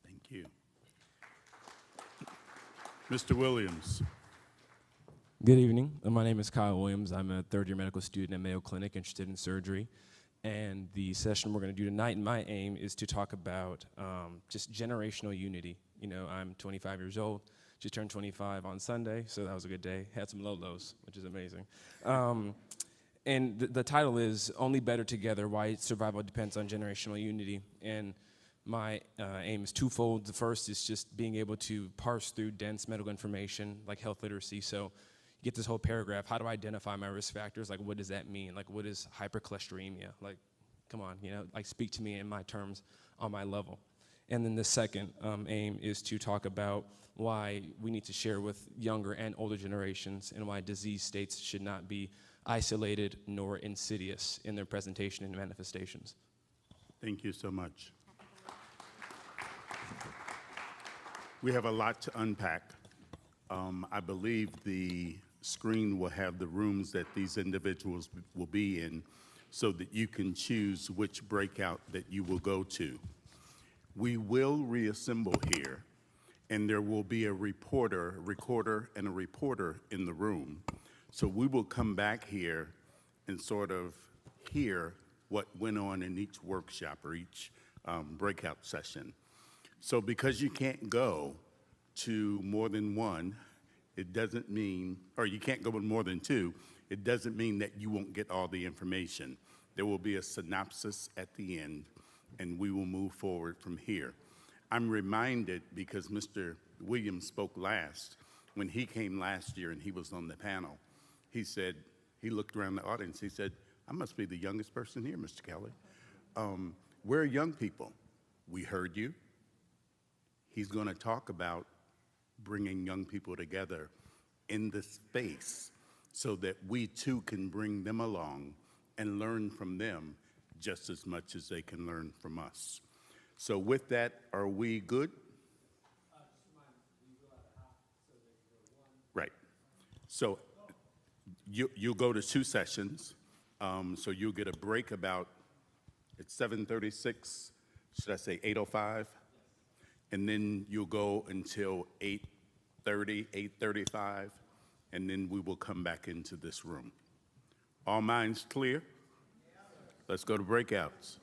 Thank you. Mr. Williams. Good evening. My name is Kyle Williams. I'm a third-year medical student at Mayo Clinic, interested in surgery. And the session we're going to do tonight, and my aim is to talk about just generational unity. You know, I'm 25 years old, just turned 25 on Sunday, so that was a good day. Had some low lows, which is amazing. And the title is Only Better Together, Why Survival Depends on Generational Unity. And my aim is twofold. The first is just being able to parse through dense medical information, like health literacy. So you get this whole paragraph, how do I identify my risk factors? Like, what does that mean? Like, what is hypercholesteremia? Like, come on, you know, like, speak to me in my terms, on my level. And then the second aim is to talk about why we need to share with younger and older generations, and why disease states should not be isolated nor insidious in their presentation and manifestations. Thank you so much. We have a lot to unpack. I believe the screen will have the rooms that these individuals will be in, so that you can choose which breakout that you will go to. We will reassemble here, and there will be a recorder, and a reporter in the room. So we will come back here and sort of hear what went on in each workshop or each breakout session. So because you can't go to more than one, it doesn't mean, or you can't go with more than 2, it doesn't mean that you won't get all the information. There will be a synopsis at the end, and we will move forward from here. I'm reminded, because Mr. Williams spoke last, when he came last year and he was on the panel, he said, he looked around the audience, he said, I must be the youngest person here, Mr. Kelly. We're young people. We heard you. He's going to talk about bringing young people together in this space so that we too can bring them along and learn from them just as much as they can learn from us. So with that, are we good? Right. So you'll go to 2 sessions. So you'll get a break about, it's 7:36, should I say 8:05? And then you'll go until 8:30, 8:35, and then we will come back into this room. All minds clear? Let's go to breakouts.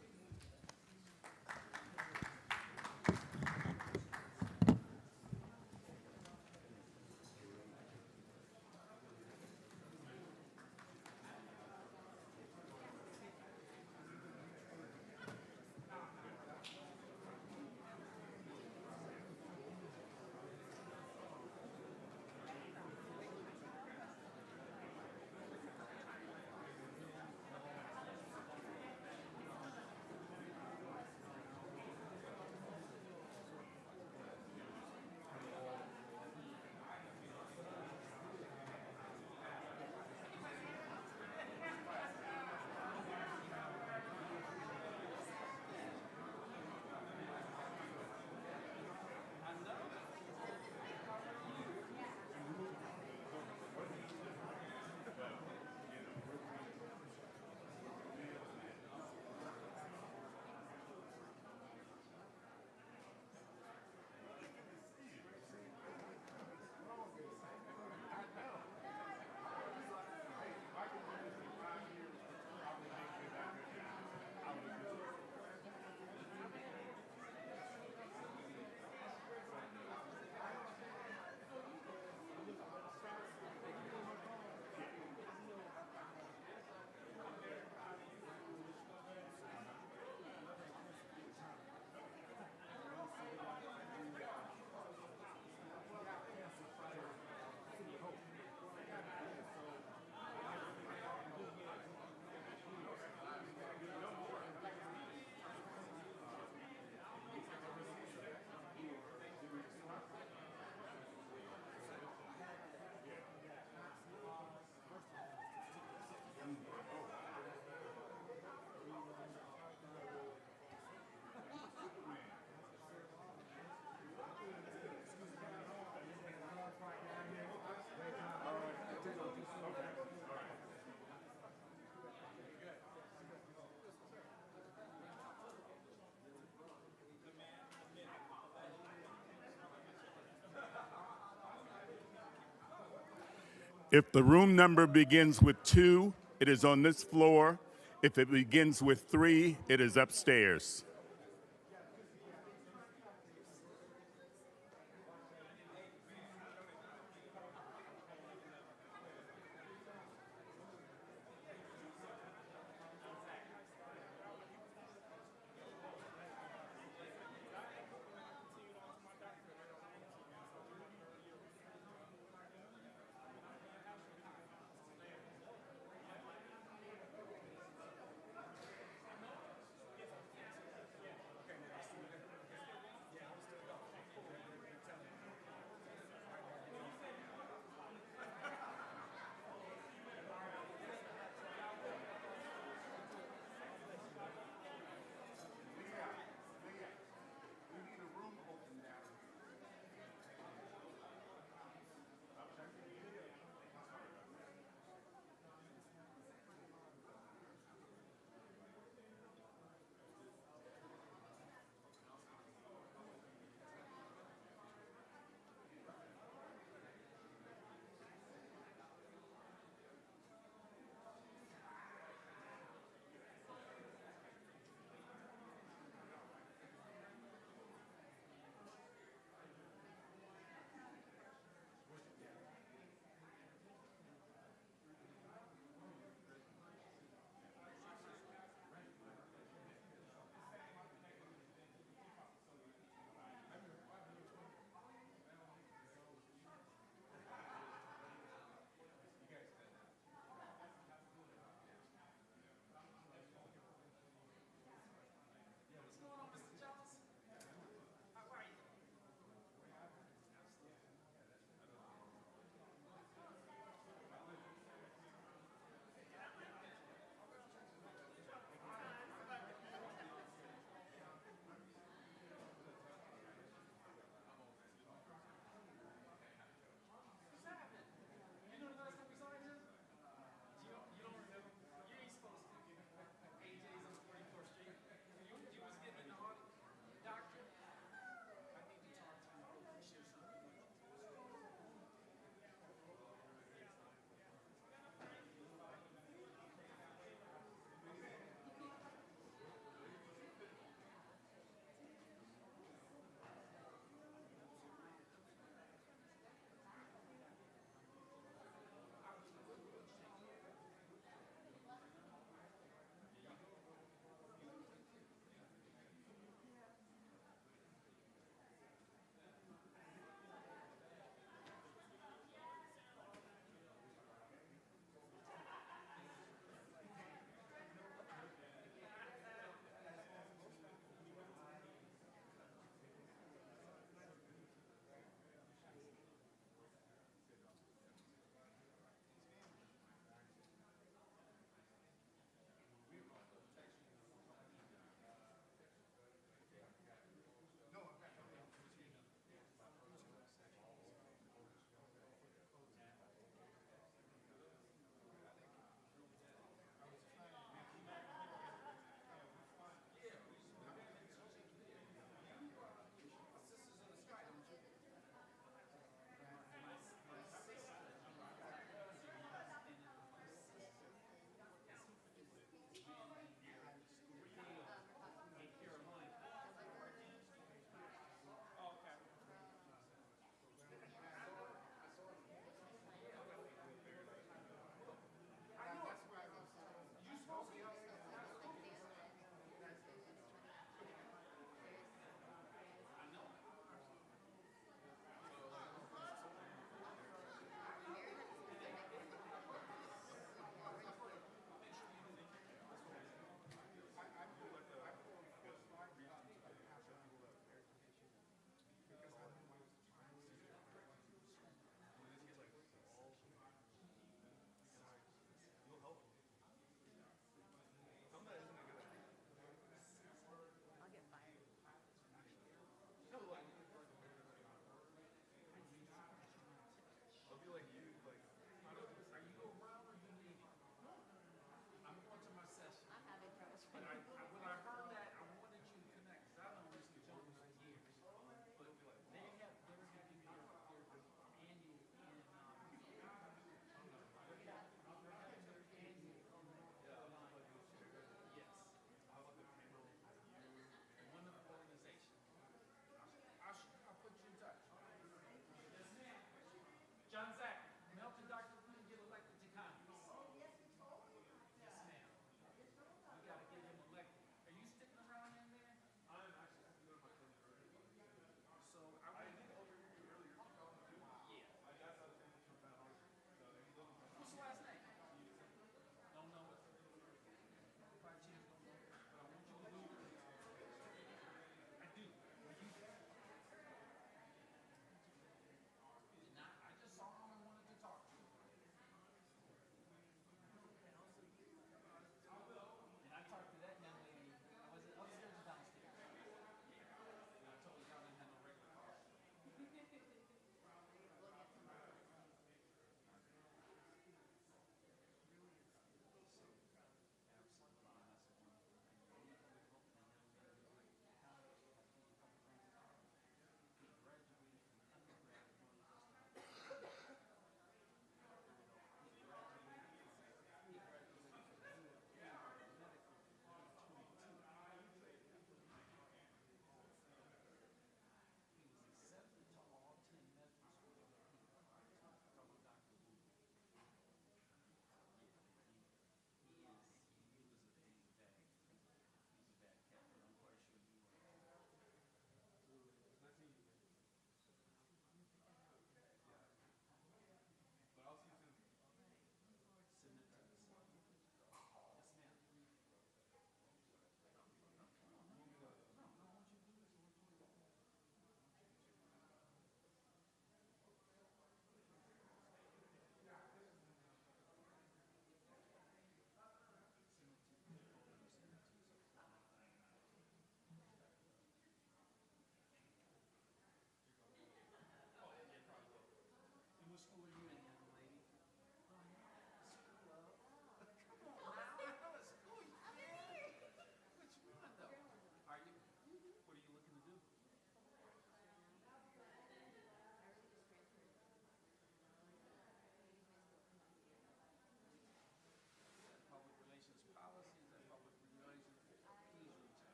If the room number begins with 2, it is on this floor. If it begins with 3, it is upstairs.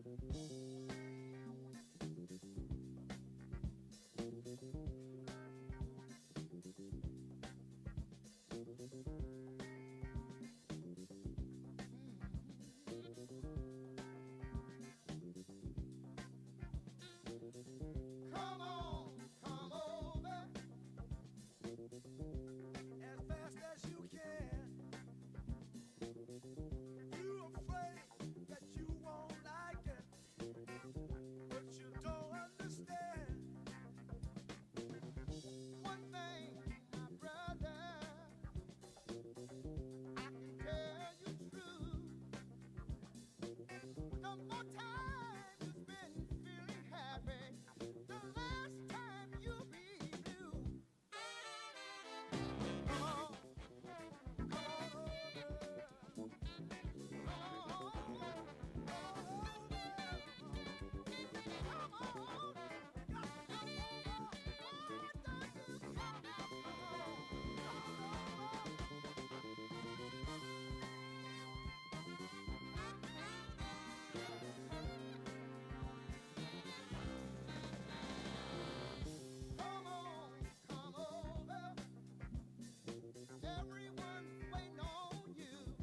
Come on, come over as fast as you can. You're afraid that you won't like it, but you don't understand. One thing, my brother, I can tell you true. The more time you spend feeling happy, the last time you'll be blue. Come on, come on over. Come on, come on over. Come on, you got to come over. Why don't you come Come on, come over. Everyone's waiting on you.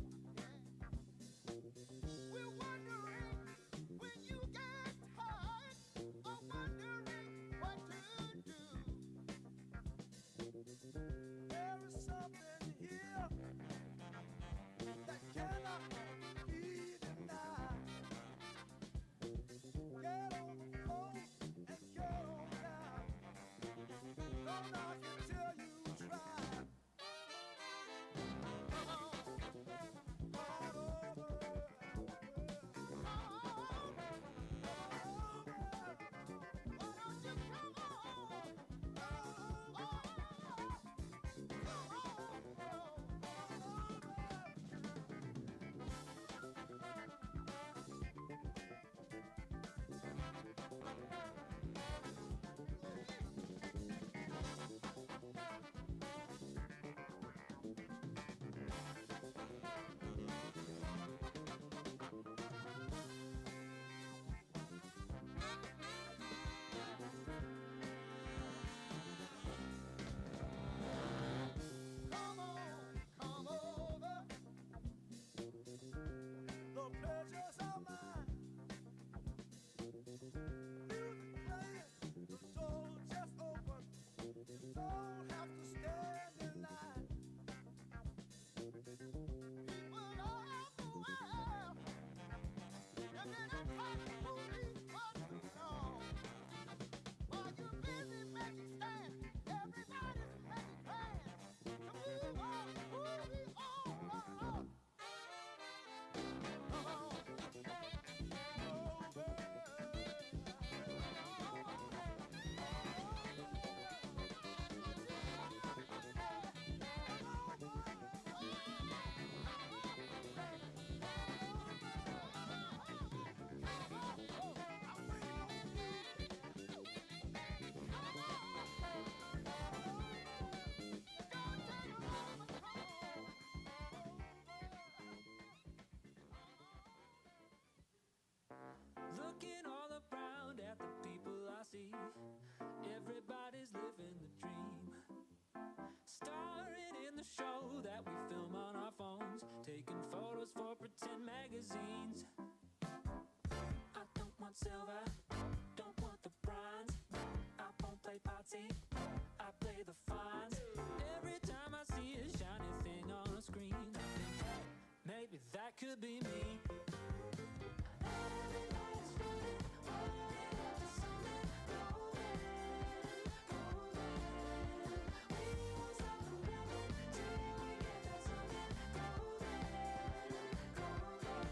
We're wondering when you get tired of wondering what to do. There is something here that cannot be denied. Get on the phone and get on down. Don't knock until you try. Come on, come on over. Come on, why don't you come on? Come on, come over. The pleasures are mine. Music playing, the door just open. You don't have to stand in line. People all over the world, they've been attacking police for too long. While you're busy making stands, everybody's making plans to move on, moving on. Come on, over. Looking all around at the people I see, everybody's living the dream. Starring in the show that we film on our phones, taking photos for pretend magazines. I don't want silver, don't want the bronze. I won't play party, I play the fines. Every time I see a shiny thing on a screen, I think, hey, maybe that could be me. Everybody's running, running after something golden, golden. We won't stop the running till we get that something golden, golden.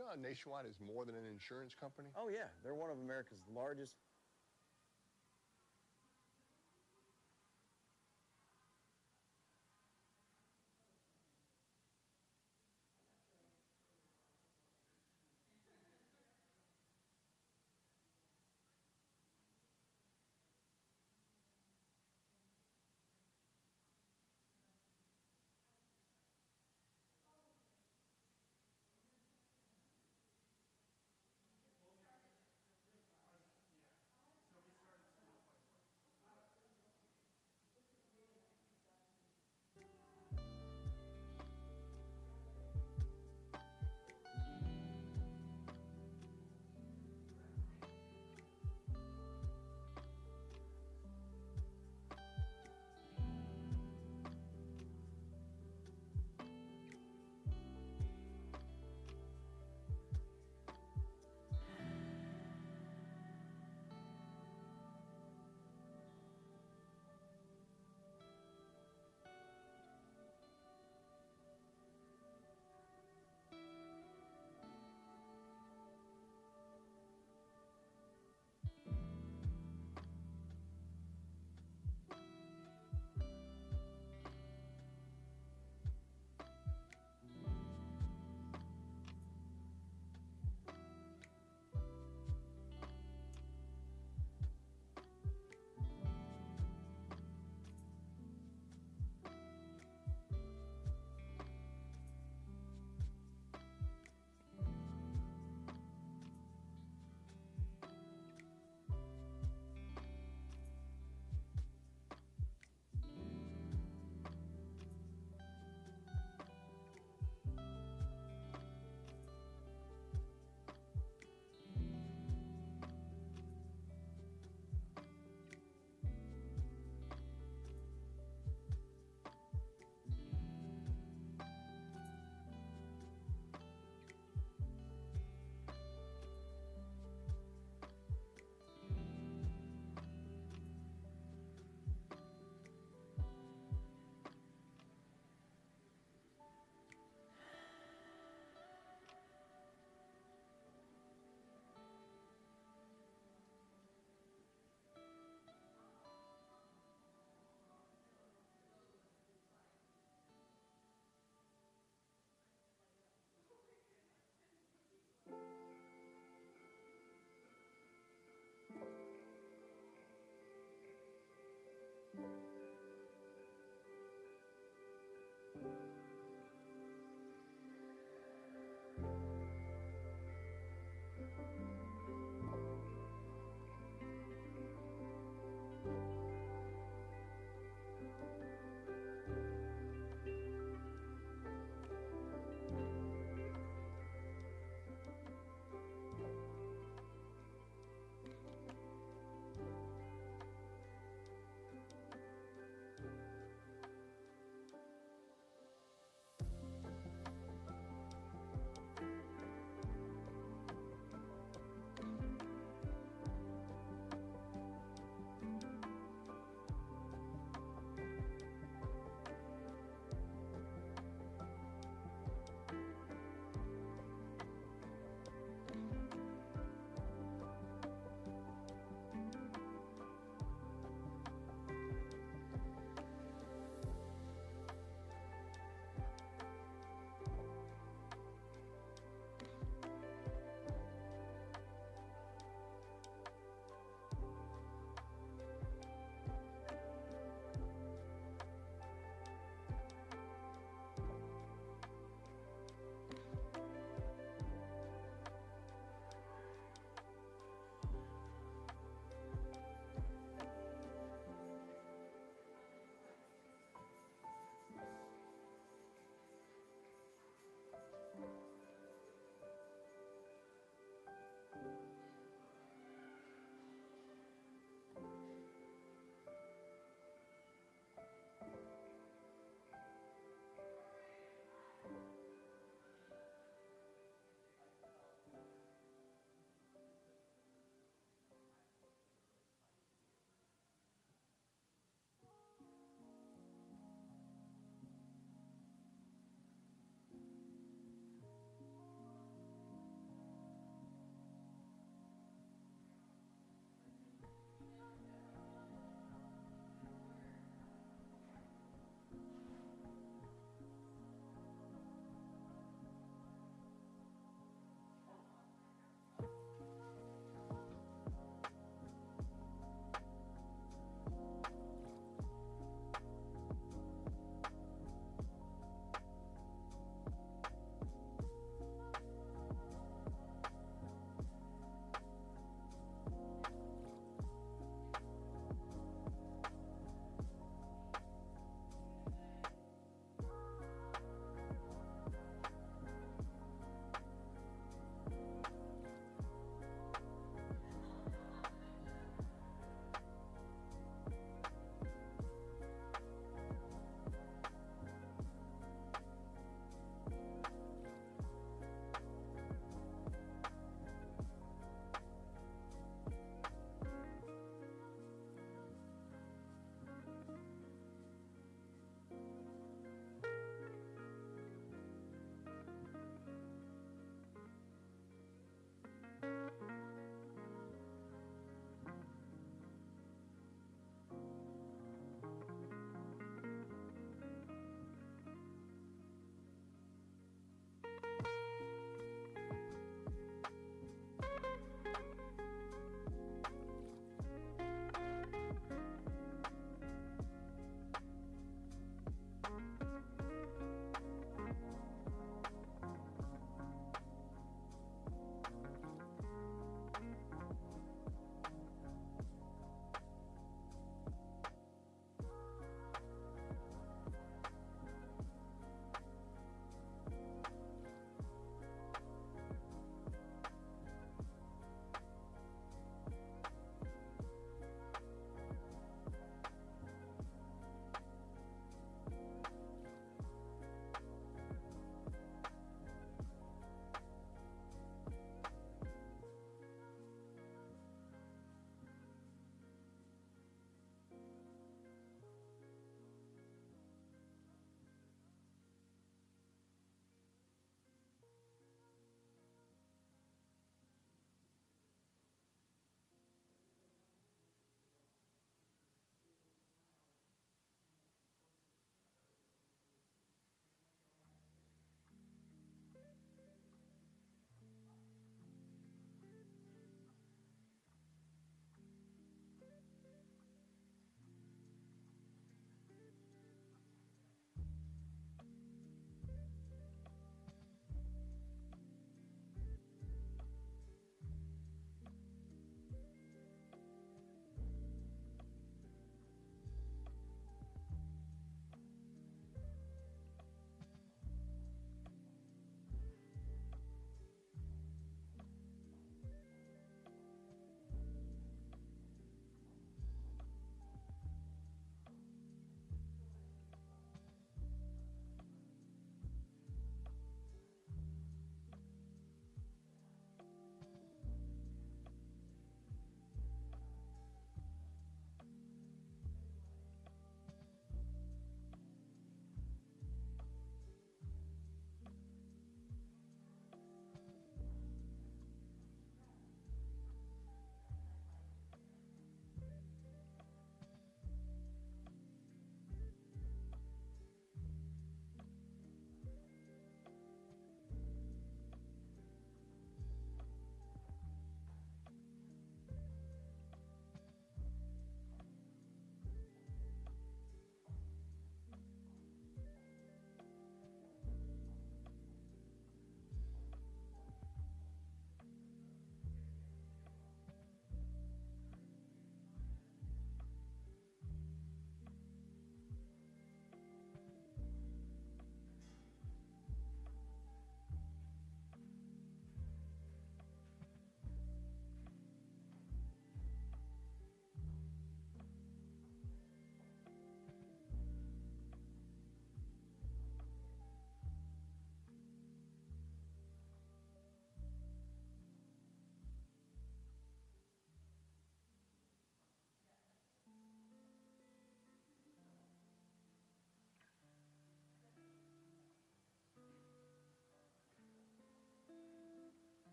You know how Nationwide is more than an insurance company? Oh, yeah. They're one of America's largest.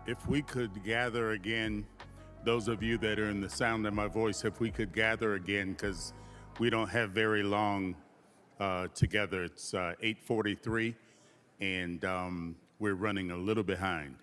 If we could gather again, those of you that are in the sound of my voice, if we could gather again, because we don't have very long together. It's 8:43, and we're running a little behind.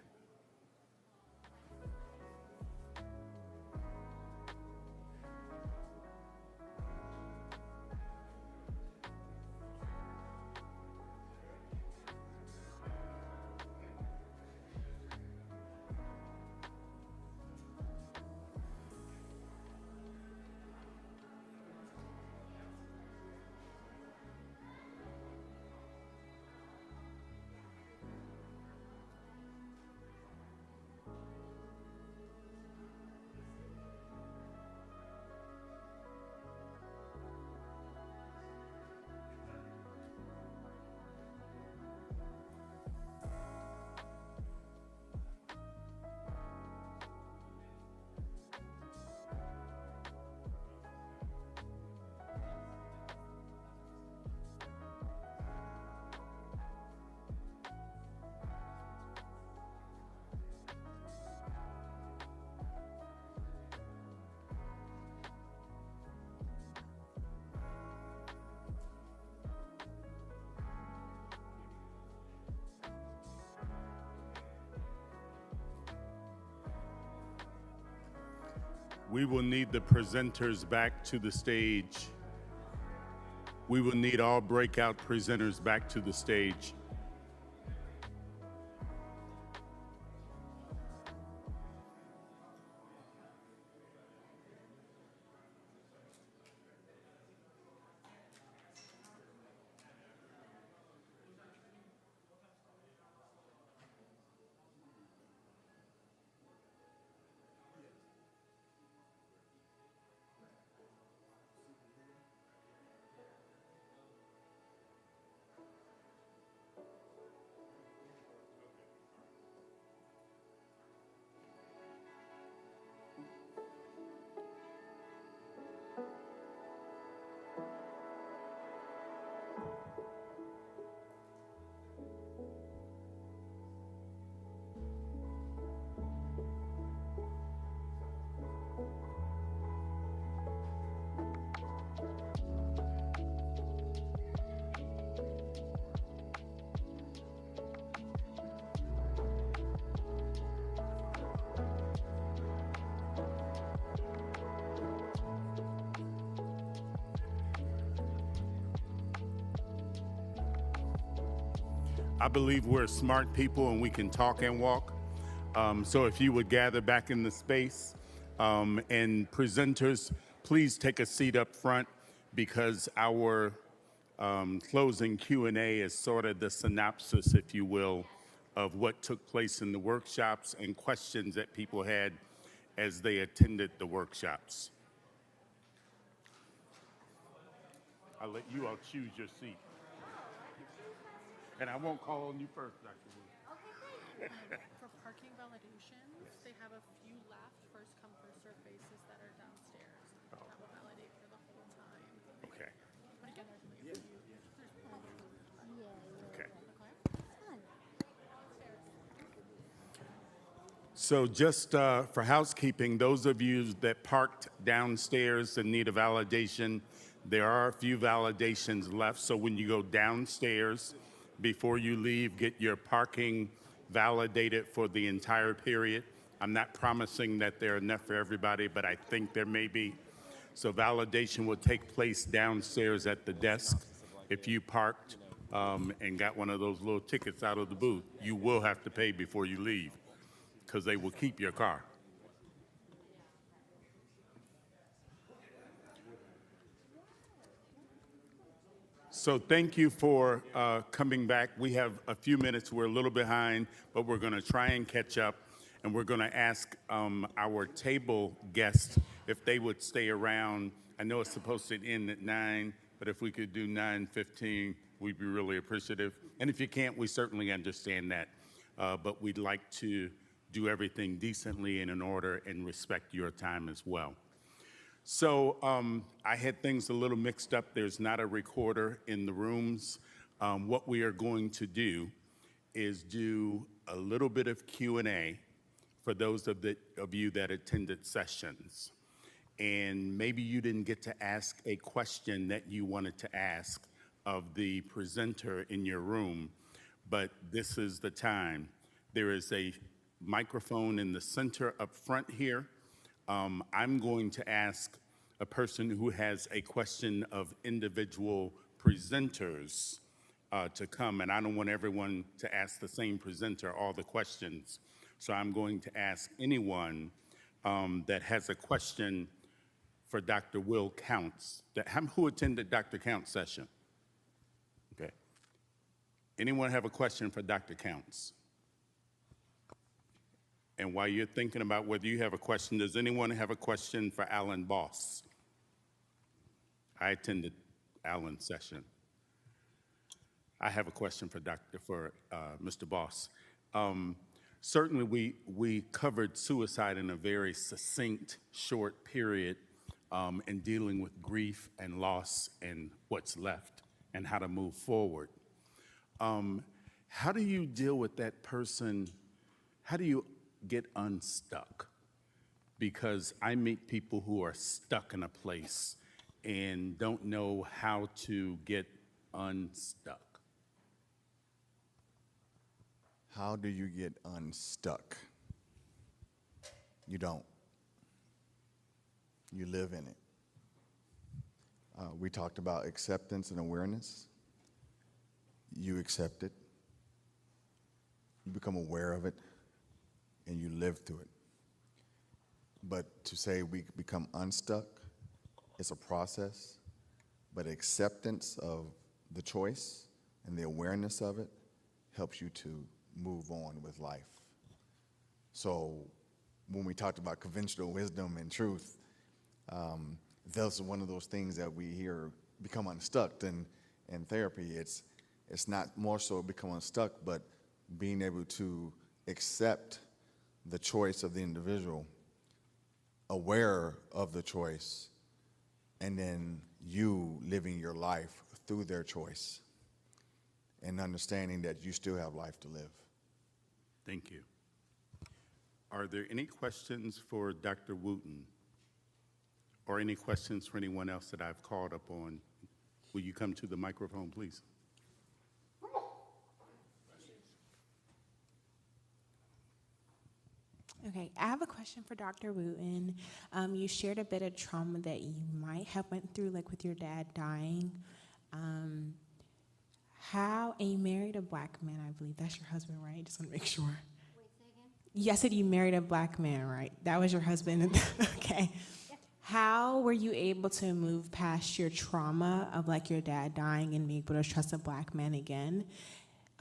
We will need the presenters back to the stage. We will need all breakout presenters back to the stage. I believe we're smart people and we can talk and walk. So if you would gather back in the space, and presenters, please take a seat up front, because our closing Q&A is sort of the synopsis, if you will, of what took place in the workshops and questions that people had as they attended the workshops. I'll let you all choose your seat. And I won't call on you first, Dr. Wu. For parking validations, they have a few left, first come, first served basis that are downstairs. That will validate for the whole time. Okay. But again, I believe you. Okay. So just for housekeeping, those of you that parked downstairs in need of validation, there are a few validations left. So when you go downstairs, before you leave, get your parking validated for the entire period. I'm not promising that there are enough for everybody, but I think there may be. So validation will take place downstairs at the desk. If you parked and got one of those little tickets out of the booth, you will have to pay before you leave, because they will keep your car. So thank you for coming back. We have a few minutes. We're a little behind, but we're going to try and catch up. And we're going to ask our table guests if they would stay around. I know it's supposed to end at 9, but if we could do 9:15, we'd be really appreciative. And if you can't, we certainly understand that. But we'd like to do everything decently and in order and respect your time as well. So I had things a little mixed up. There's not a recorder in the rooms. What we are going to do is do a little bit of Q&A, for those of you that attended sessions. And maybe you didn't get to ask a question that you wanted to ask of the presenter in your room, but this is the time. There is a microphone in the center up front here. I'm going to ask a person who has a question of individual presenters to come, and I don't want everyone to ask the same presenter all the questions. So I'm going to ask anyone that has a question for Dr. Will Counts. Who attended Dr. Counts' session? Okay. Anyone have a question for Dr. Counts? And while you're thinking about whether you have a question, does anyone have a question for Alan Boss? I attended Alan's session. I have a question for Mr. Boss. Certainly, we covered suicide in a very succinct, short period in dealing with grief and loss and what's left and how to move forward. How do you deal with that person? How do you get unstuck? Because I meet people who are stuck in a place and don't know how to get unstuck. How do you get unstuck? You don't. You live in it. We talked about acceptance and awareness. You accept it. You become aware of it, and you live through it. But to say we become unstuck, it's a process, but acceptance of the choice and the awareness of it helps you to move on with life. So when we talked about conventional wisdom and truth, that's one of those things that we hear become unstuck. And in therapy, it's not more so become unstuck, but being able to accept the choice of the individual, aware of the choice, and then you living your life through their choice and understanding that you still have life to live. Thank you. Are there any questions for Dr. Wooten? Or any questions for anyone else that I've called up on? Will you come to the microphone, please? Okay, I have a question for Dr. Wooten. You shared a bit of trauma that you might have went through, like with your dad dying. And you married a black man, I believe. That's your husband, right? Just want to make sure. Wait, say again? Yes, I said you married a black man, right? That was your husband? Okay. Yeah. How were you able to move past your trauma of like your dad dying and being able to trust a black man again?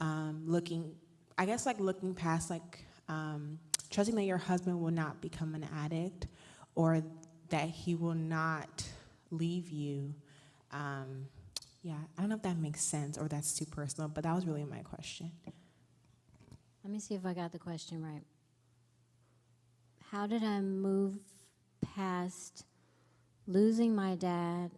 Looking past trusting that your husband will not become an addict or that he will not leave you. Yeah, I don't know if that makes sense or that's too personal, but that was really my question. Let me see if I got the question right. How did I move past losing my dad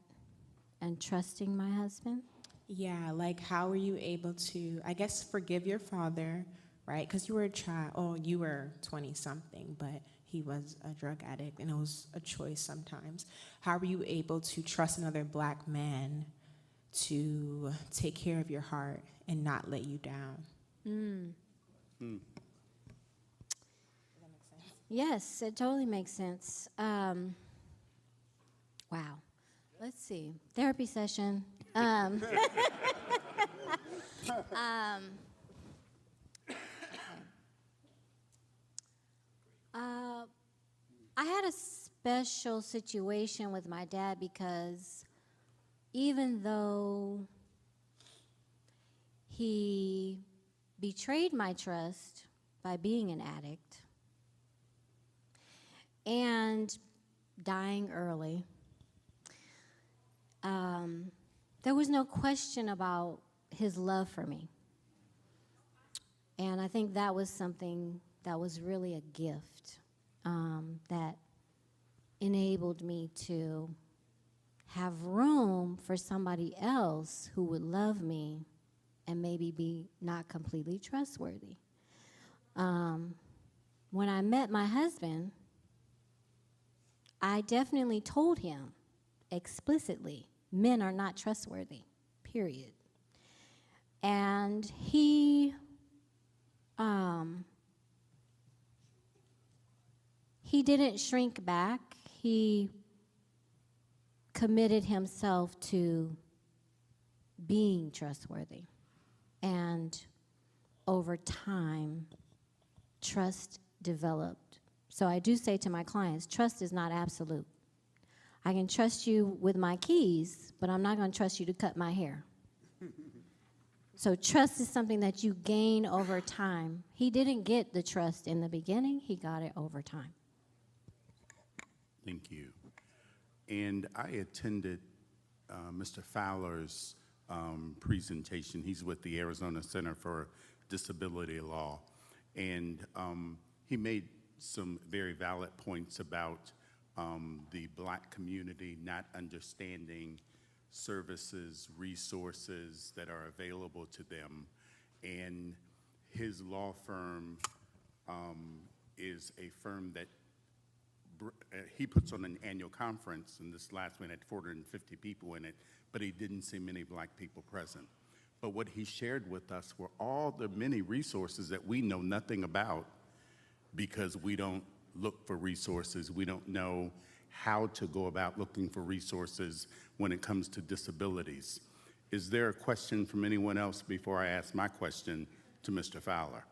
and trusting my husband? Yeah, like how were you able to, I guess, forgive your father, right? Because you were a child, you were 20-something, but he was a drug addict, and it was a choice sometimes. How were you able to trust another black man to take care of your heart and not let you down? Yes, it totally makes sense. Wow. Let's see. Therapy session. I had a special situation with my dad because even though he betrayed my trust by being an addict and dying early, there was no question about his love for me. And I think that was something that was really a gift that enabled me to have room for somebody else who would love me and maybe be not completely trustworthy. When I met my husband, I definitely told him explicitly, men are not trustworthy, period. And he didn't shrink back. He committed himself to being trustworthy. And over time, trust developed. So I do say to my clients, trust is not absolute. I can trust you with my keys, but I'm not going to trust you to cut my hair. So trust is something that you gain over time. He didn't get the trust in the beginning, he got it over time. Thank you. And I attended Mr. Fowler's presentation. He's with the Arizona Center for Disability Law. And he made some very valid points about the Black community not understanding services, resources that are available to them. And his law firm is a firm that he puts on an annual conference, and this last one had 450 people in it, but he didn't see many Black people present. But what he shared with us were all the many resources that we know nothing about because we don't look for resources. We don't know how to go about looking for resources when it comes to disabilities. Is there a question from anyone else before I ask my question to Mr. Fowler?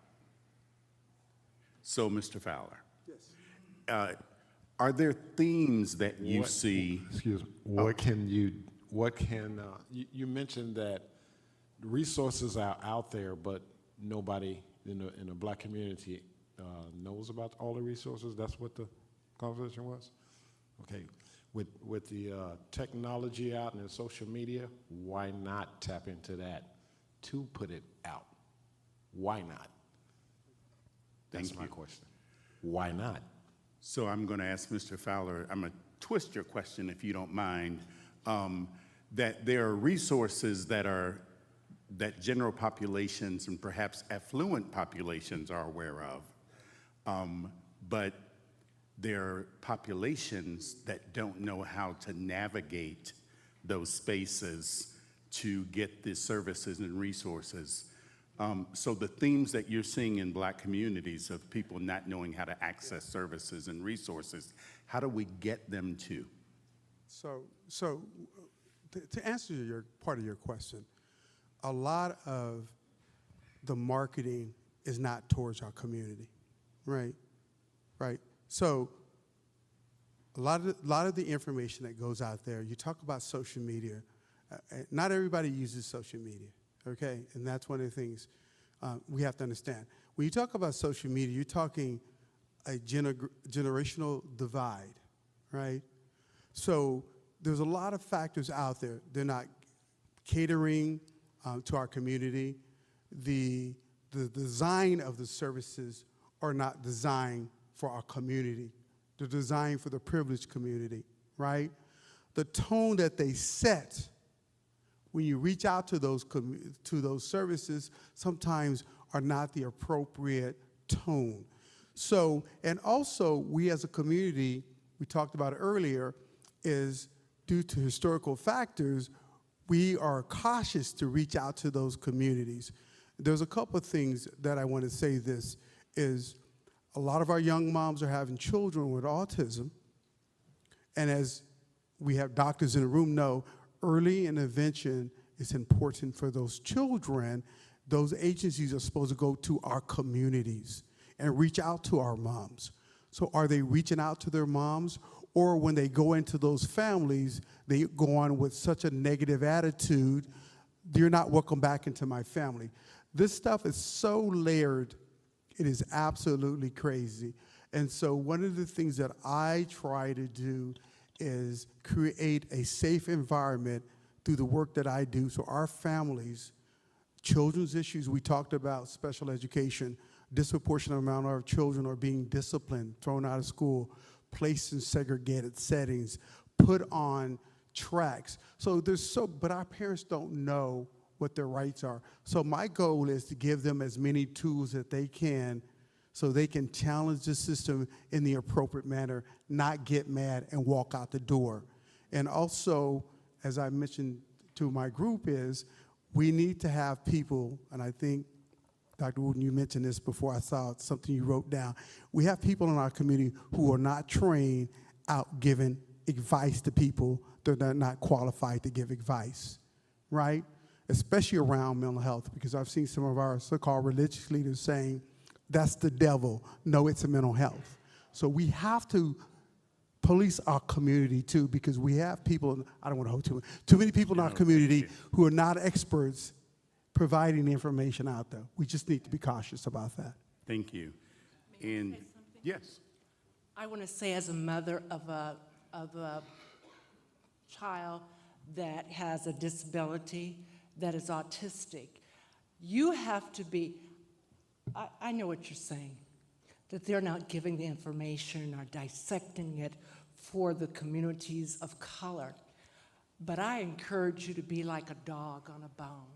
So, Mr. Fowler. Yes. Are there themes that you see? Excuse me. You mentioned that resources are out there, but nobody in the Black community knows about all the resources. That's what the conversation was? Okay. With the technology out and the social media, why not tap into that to put it out? Why not? That's my question. Why not? So I'm going to ask Mr. Fowler, I'm going to twist your question if you don't mind, that there are resources that general populations and perhaps affluent populations are aware of, but there are populations that don't know how to navigate those spaces to get the services and resources. So the themes that you're seeing in Black communities of people not knowing how to access services and resources, how do we get them to? So to answer your part of your question, a lot of the marketing is not towards our community, right? Right. So a lot of the information that goes out there, you talk about social media. Not everybody uses social media. Okay, and that's one of the things we have to understand. When you talk about social media, you're talking a generational divide, right? So there's a lot of factors out there. They're not catering to our community. The design of the services are not designed for our community. They're designed for the privileged community, right? The tone that they set when you reach out to those services sometimes are not the appropriate tone. So, and also we as a community, we talked about it earlier, is due to historical factors, we are cautious to reach out to those communities. There's a couple of things that I want to say. This is a lot of our young moms are having children with autism, and as we have doctors in the room know, early intervention is important for those children. Those agencies are supposed to go to our communities and reach out to our moms. So are they reaching out to their moms? Or when they go into those families, they go on with such a negative attitude, you're not welcome back into my family. This stuff is so layered, it is absolutely crazy. And so one of the things that I try to do is create a safe environment through the work that I do so our families, children's issues, we talked about special education, disproportionate amount of our children are being disciplined, thrown out of school, placed in segregated settings, put on tracks. So but our parents don't know what their rights are. So my goal is to give them as many tools that they can so they can challenge the system in the appropriate manner, not get mad and walk out the door. And also, as I mentioned to my group, is we need to have people, and I think, Dr. Wooten, you mentioned this before, I saw something you wrote down. We have people in our community who are not trained out giving advice to people that are not qualified to give advice, right? Especially around mental health, because I've seen some of our so-called religious leaders saying, that's the devil. No, it's a mental health. So we have to police our community too, because we have people, I don't want to hold too many people in our community who are not experts providing the information out there. We just need to be cautious about that. Thank you. And yes. I want to say, as a mother of a child that has a disability, that is autistic, you have to be, I know what you're saying, that they're not giving the information or dissecting it for the communities of color. But I encourage you to be like a dog on a bone.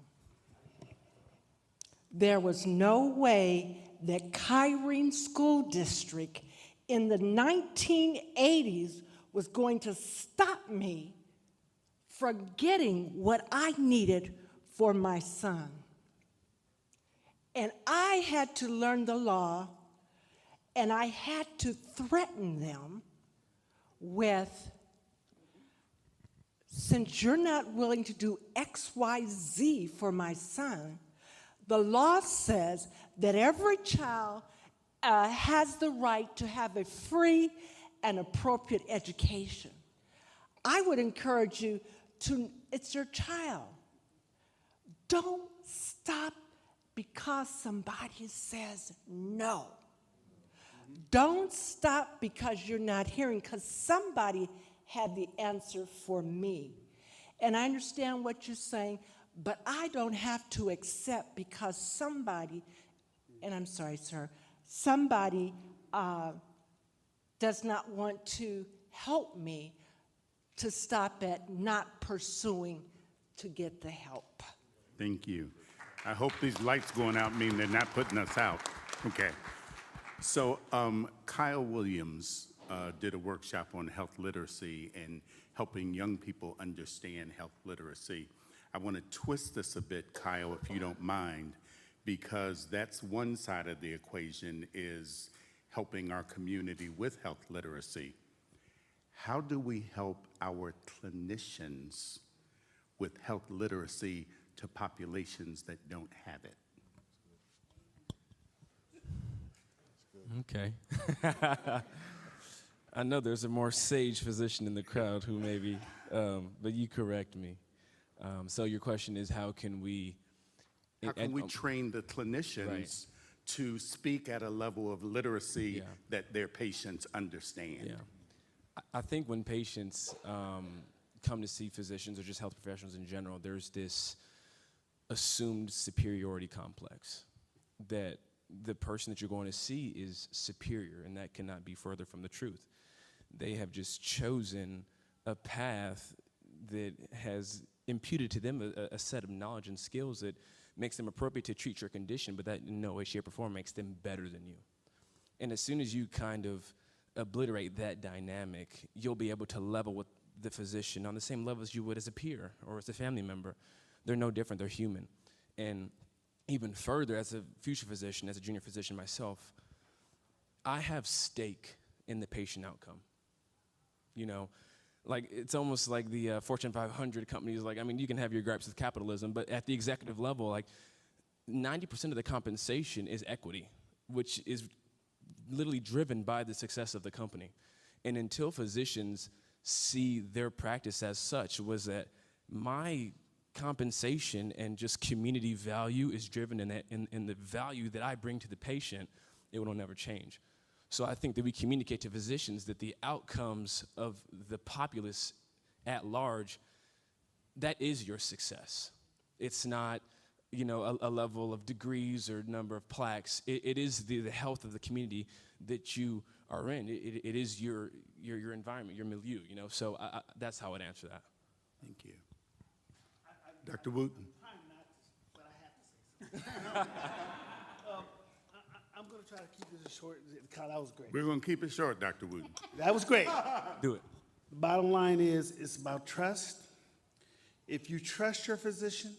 There was no way that Kyrene School District in the 1980s was going to stop me from getting what I needed for my son. And I had to learn the law, and I had to threaten them with, since you're not willing to do X, Y, Z for my son, the law says that every child has the right to have a free and appropriate education. I would encourage you to, it's your child. Don't stop because somebody says no. Don't stop because you're not hearing, because somebody had the answer for me. And I understand what you're saying, but I don't have to accept because somebody, and I'm sorry, sir, somebody does not want to help me to stop at not pursuing to get the help. Thank you. I hope these lights going out mean they're not putting us out. Okay. So Kyle Williams did a workshop on health literacy and helping young people understand health literacy. I want to twist this a bit, Kyle, if you don't mind, because that's one side of the equation is helping our community with health literacy. How do we help our clinicians with health literacy to populations that don't have it? Okay. I know there's a more sage physician in the crowd who maybe, but you correct me. So your question is, how can we train the clinicians to speak at a level of literacy that their patients understand? Yeah. I think when patients come to see physicians or just health professionals in general, there's this assumed superiority complex that the person that you're going to see is superior, and that cannot be further from the truth. They have just chosen a path that has imputed to them a set of knowledge and skills that makes them appropriate to treat your condition, but that in no way, shape, or form makes them better than you. And as soon as you kind of obliterate that dynamic, you'll be able to level with the physician on the same level as you would as a peer or as a family member. They're no different, they're human. And even further, as a future physician, as a junior physician myself, I have stake in the patient outcome. You know, like it's almost like the Fortune 500 companies, like, I mean, you can have your gripes with capitalism, but at the executive level, like 90% of the compensation is equity, which is literally driven by the success of the company. And until physicians see their practice as such, was that my compensation and just community value is driven in the value that I bring to the patient, it will never change. So I think that we communicate to physicians that the outcomes of the populace at large, that is your success. It's not, you know, a level of degrees or number of plaques. It is the health of the community that you are in. It is your environment, your milieu, you know. So that's how I'd answer that. Thank you. Dr. Wooten. I'm going to gonna try to keep this as short. Kyle, that was great. We're going to keep it short, Dr. Wooten. That was great. Do it. The bottom line is, it's about trust. If you trust your physician,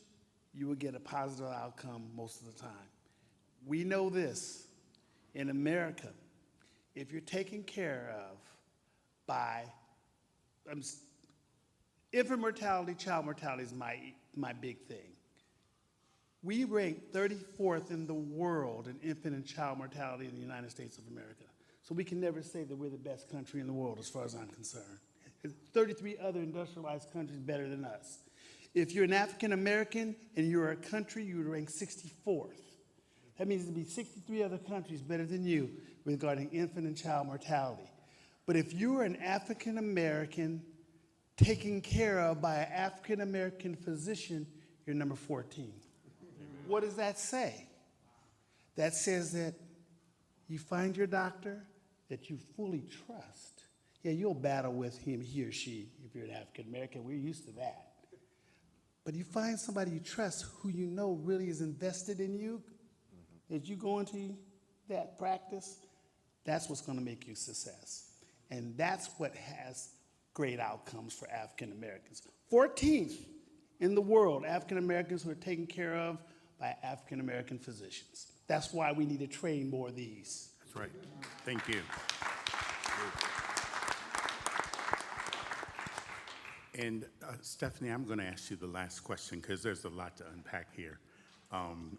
you will get a positive outcome most of the time. We know this. In America, if you're taken care of by infant mortality, child mortality is my big thing. We rank 34th in the world in infant and child mortality in the United States of America. So we can never say that we're the best country in the world as far as I'm concerned. There's 33 other industrialized countries better than us. If you're an African American and you're a country, you would rank 64th. That means there'd be 63 other countries better than you regarding infant and child mortality. But if you're an African American taken care of by an African American physician, you're number 14. What does that say? That says that you find your doctor that you fully trust. Yeah, you'll battle with him, he or she, if you're an African American. We're used to that. But you find somebody you trust who you know really is invested in you as you go into that practice, that's what's going to make you success. And that's what has great outcomes for African Americans. 14th in the world, African Americans who are taken care of by African American physicians. That's why we need to train more of these. That's right. Thank you. And Stephanie, I'm going to ask you the last question because there's a lot to unpack here.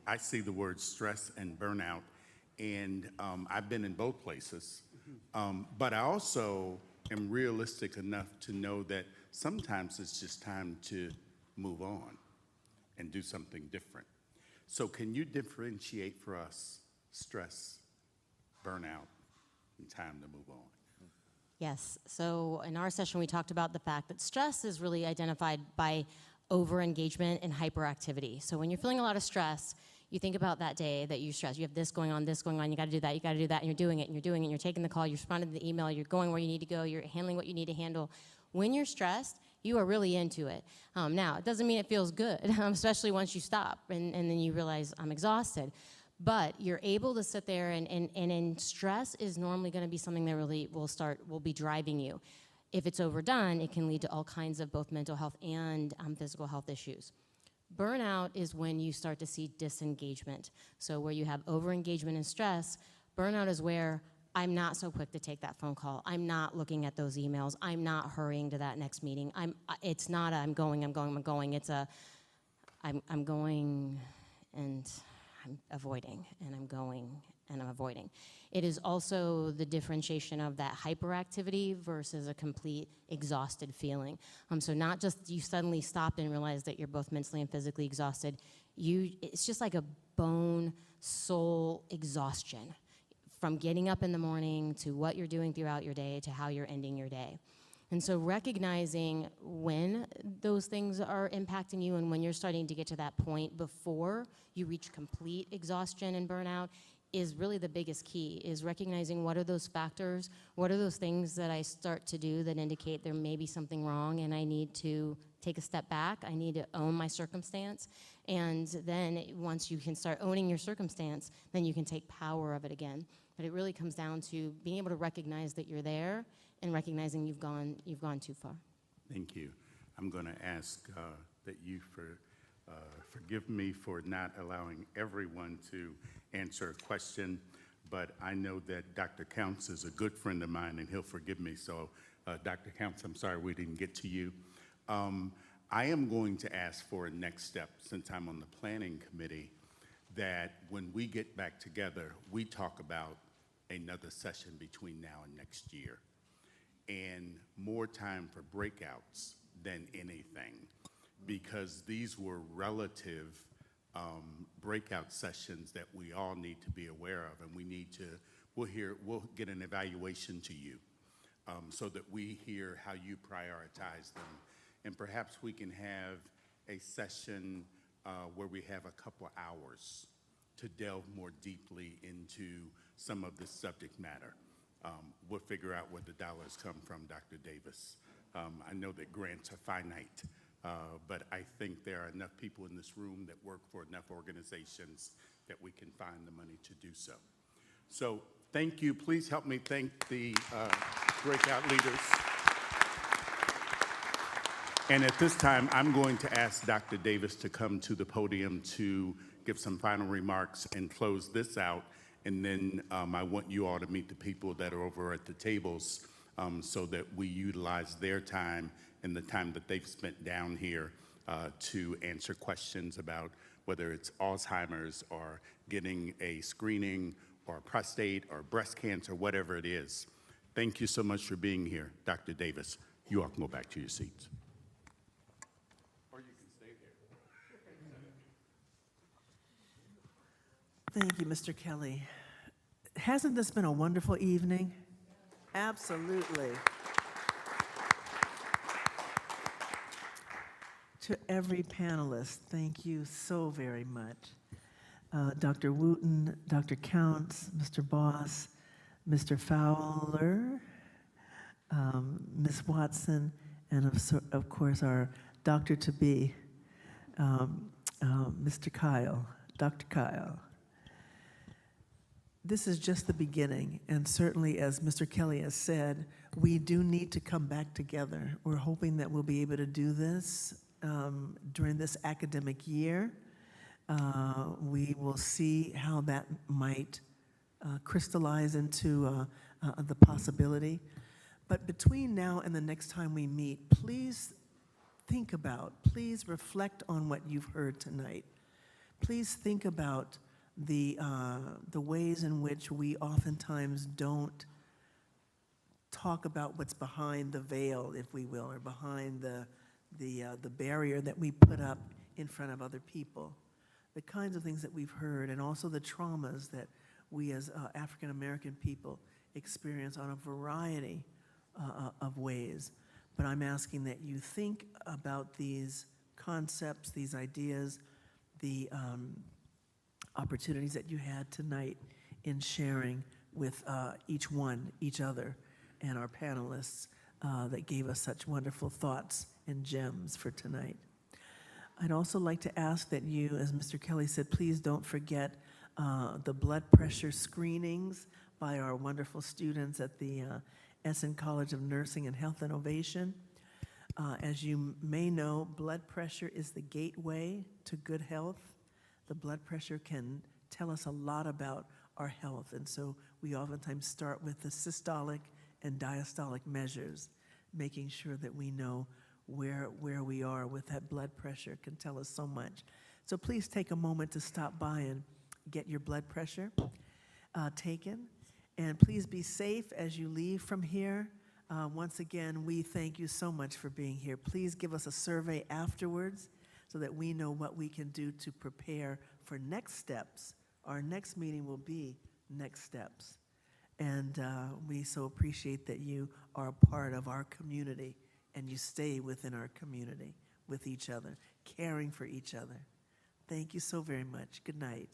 I see the word stress and burnout, and I've been in both places. But I also am realistic enough to know that sometimes it's just time to move on and do something different. So can you differentiate for us stress, burnout, and time to move on? Yes. So in our session, we talked about the fact that stress is really identified by over-engagement and hyperactivity. So when you're feeling a lot of stress, you think about that day that you stress. You have this going on, you got to do that, and you're doing it, and you're taking the call, you're responding to the email, you're going where you need to go, you're handling what you need to handle. When you're stressed, you are really into it. Now, it doesn't mean it feels good, especially once you stop and then you realize I'm exhausted. But you're able to sit there and stress is normally going to be something that really will be driving you. If it's overdone, it can lead to all kinds of both mental health and physical health issues. Burnout is when you start to see disengagement. So where you have overengagement and stress, burnout is where I'm not so quick to take that phone call. I'm not looking at those emails. I'm not hurrying to that next meeting. It's not a I'm going. It's a I'm going and I'm avoiding, and I'm going and I'm avoiding. It is also the differentiation of that hyperactivity versus a complete exhausted feeling. So not just you suddenly stop and realize that you're both mentally and physically exhausted. It's just like a bone, soul exhaustion from getting up in the morning to what you're doing throughout your day to how you're ending your day. And so recognizing when those things are impacting you and when you're starting to get to that point before you reach complete exhaustion and burnout is really the biggest key, is recognizing what are those factors, what are those things that I start to do that indicate there may be something wrong and I need to take a step back, I need to own my circumstance, and then once you can start owning your circumstance, then you can take power of it again. But it really comes down to being able to recognize that you're there and recognizing you've gone too far. Thank you. I'm going to ask that you forgive me for not allowing everyone to answer a question, but I know that Dr. Counts is a good friend of mine, and he'll forgive me. So, Dr. Counts, I'm sorry we didn't get to you. I am going to ask for a next step, since I'm on the planning committee, that when we get back together, we talk about another session between now and next year, and more time for breakouts than anything, because these were relative breakout sessions that we all need to be aware of, and we'll get an evaluation to you so that we hear how you prioritize them. And perhaps we can have a session where we have a couple hours to delve more deeply into some of this subject matter. We'll figure out where the dollars come from, Dr. Davis. I know that grants are finite, but I think there are enough people in this room that work for enough organizations that we can find the money to do so. So thank you. Please help me thank the breakout leaders. And at this time, I'm going to ask Dr. Davis to come to the podium to give some final remarks and close this out. And then I want you all to meet the people that are over at the tables so that we utilize their time and the time that they've spent down here to answer questions about whether it's Alzheimer's or getting a screening or prostate or breast cancer, whatever it is. Thank you so much for being here. Dr. Davis, you all can go back to your seats. Or you can stay there. Thank you, Mr. Kelly. Hasn't this been a wonderful evening? Absolutely. To every panelist, thank you so very much. Dr. Wooten, Dr. Counts, Mr. Boss, Mr. Fowler, Ms. Watson, and of course our doctor-to-be, Mr. Kyle, Dr. Kyle. This is just the beginning, and certainly, as Mr. Kelly has said, we do need to come back together. We're hoping that we'll be able to do this during this academic year. We will see how that might crystallize into the possibility. But between now and the next time we meet, please think about, please reflect on what you've heard tonight. Please think about the ways in which we oftentimes don't talk about what's behind the veil, if we will, or behind the barrier that we put up in front of other people. The kinds of things that we've heard, and also the traumas that we as African American people experience on a variety of ways. But I'm asking that you think about these concepts, these ideas, the opportunities that you had tonight in sharing with each other, and our panelists that gave us such wonderful thoughts and gems for tonight. I'd also like to ask that you, as Mr. Kelly said, please don't forget the blood pressure screenings by our wonderful students at the Essen College of Nursing and Health Innovation. As you may know, blood pressure is the gateway to good health. The blood pressure can tell us a lot about our health, and so we oftentimes start with the systolic and diastolic measures, making sure that we know where we are with that blood pressure can tell us so much. So please take a moment to stop by and get your blood pressure taken. And please be safe as you leave from here. Once again, we thank you so much for being here. Please give us a survey afterwards so that we know what we can do to prepare for next steps. Our next meeting will be next steps. And we so appreciate that you are a part of our community and you stay within our community with each other, caring for each other. Thank you so very much. Good night.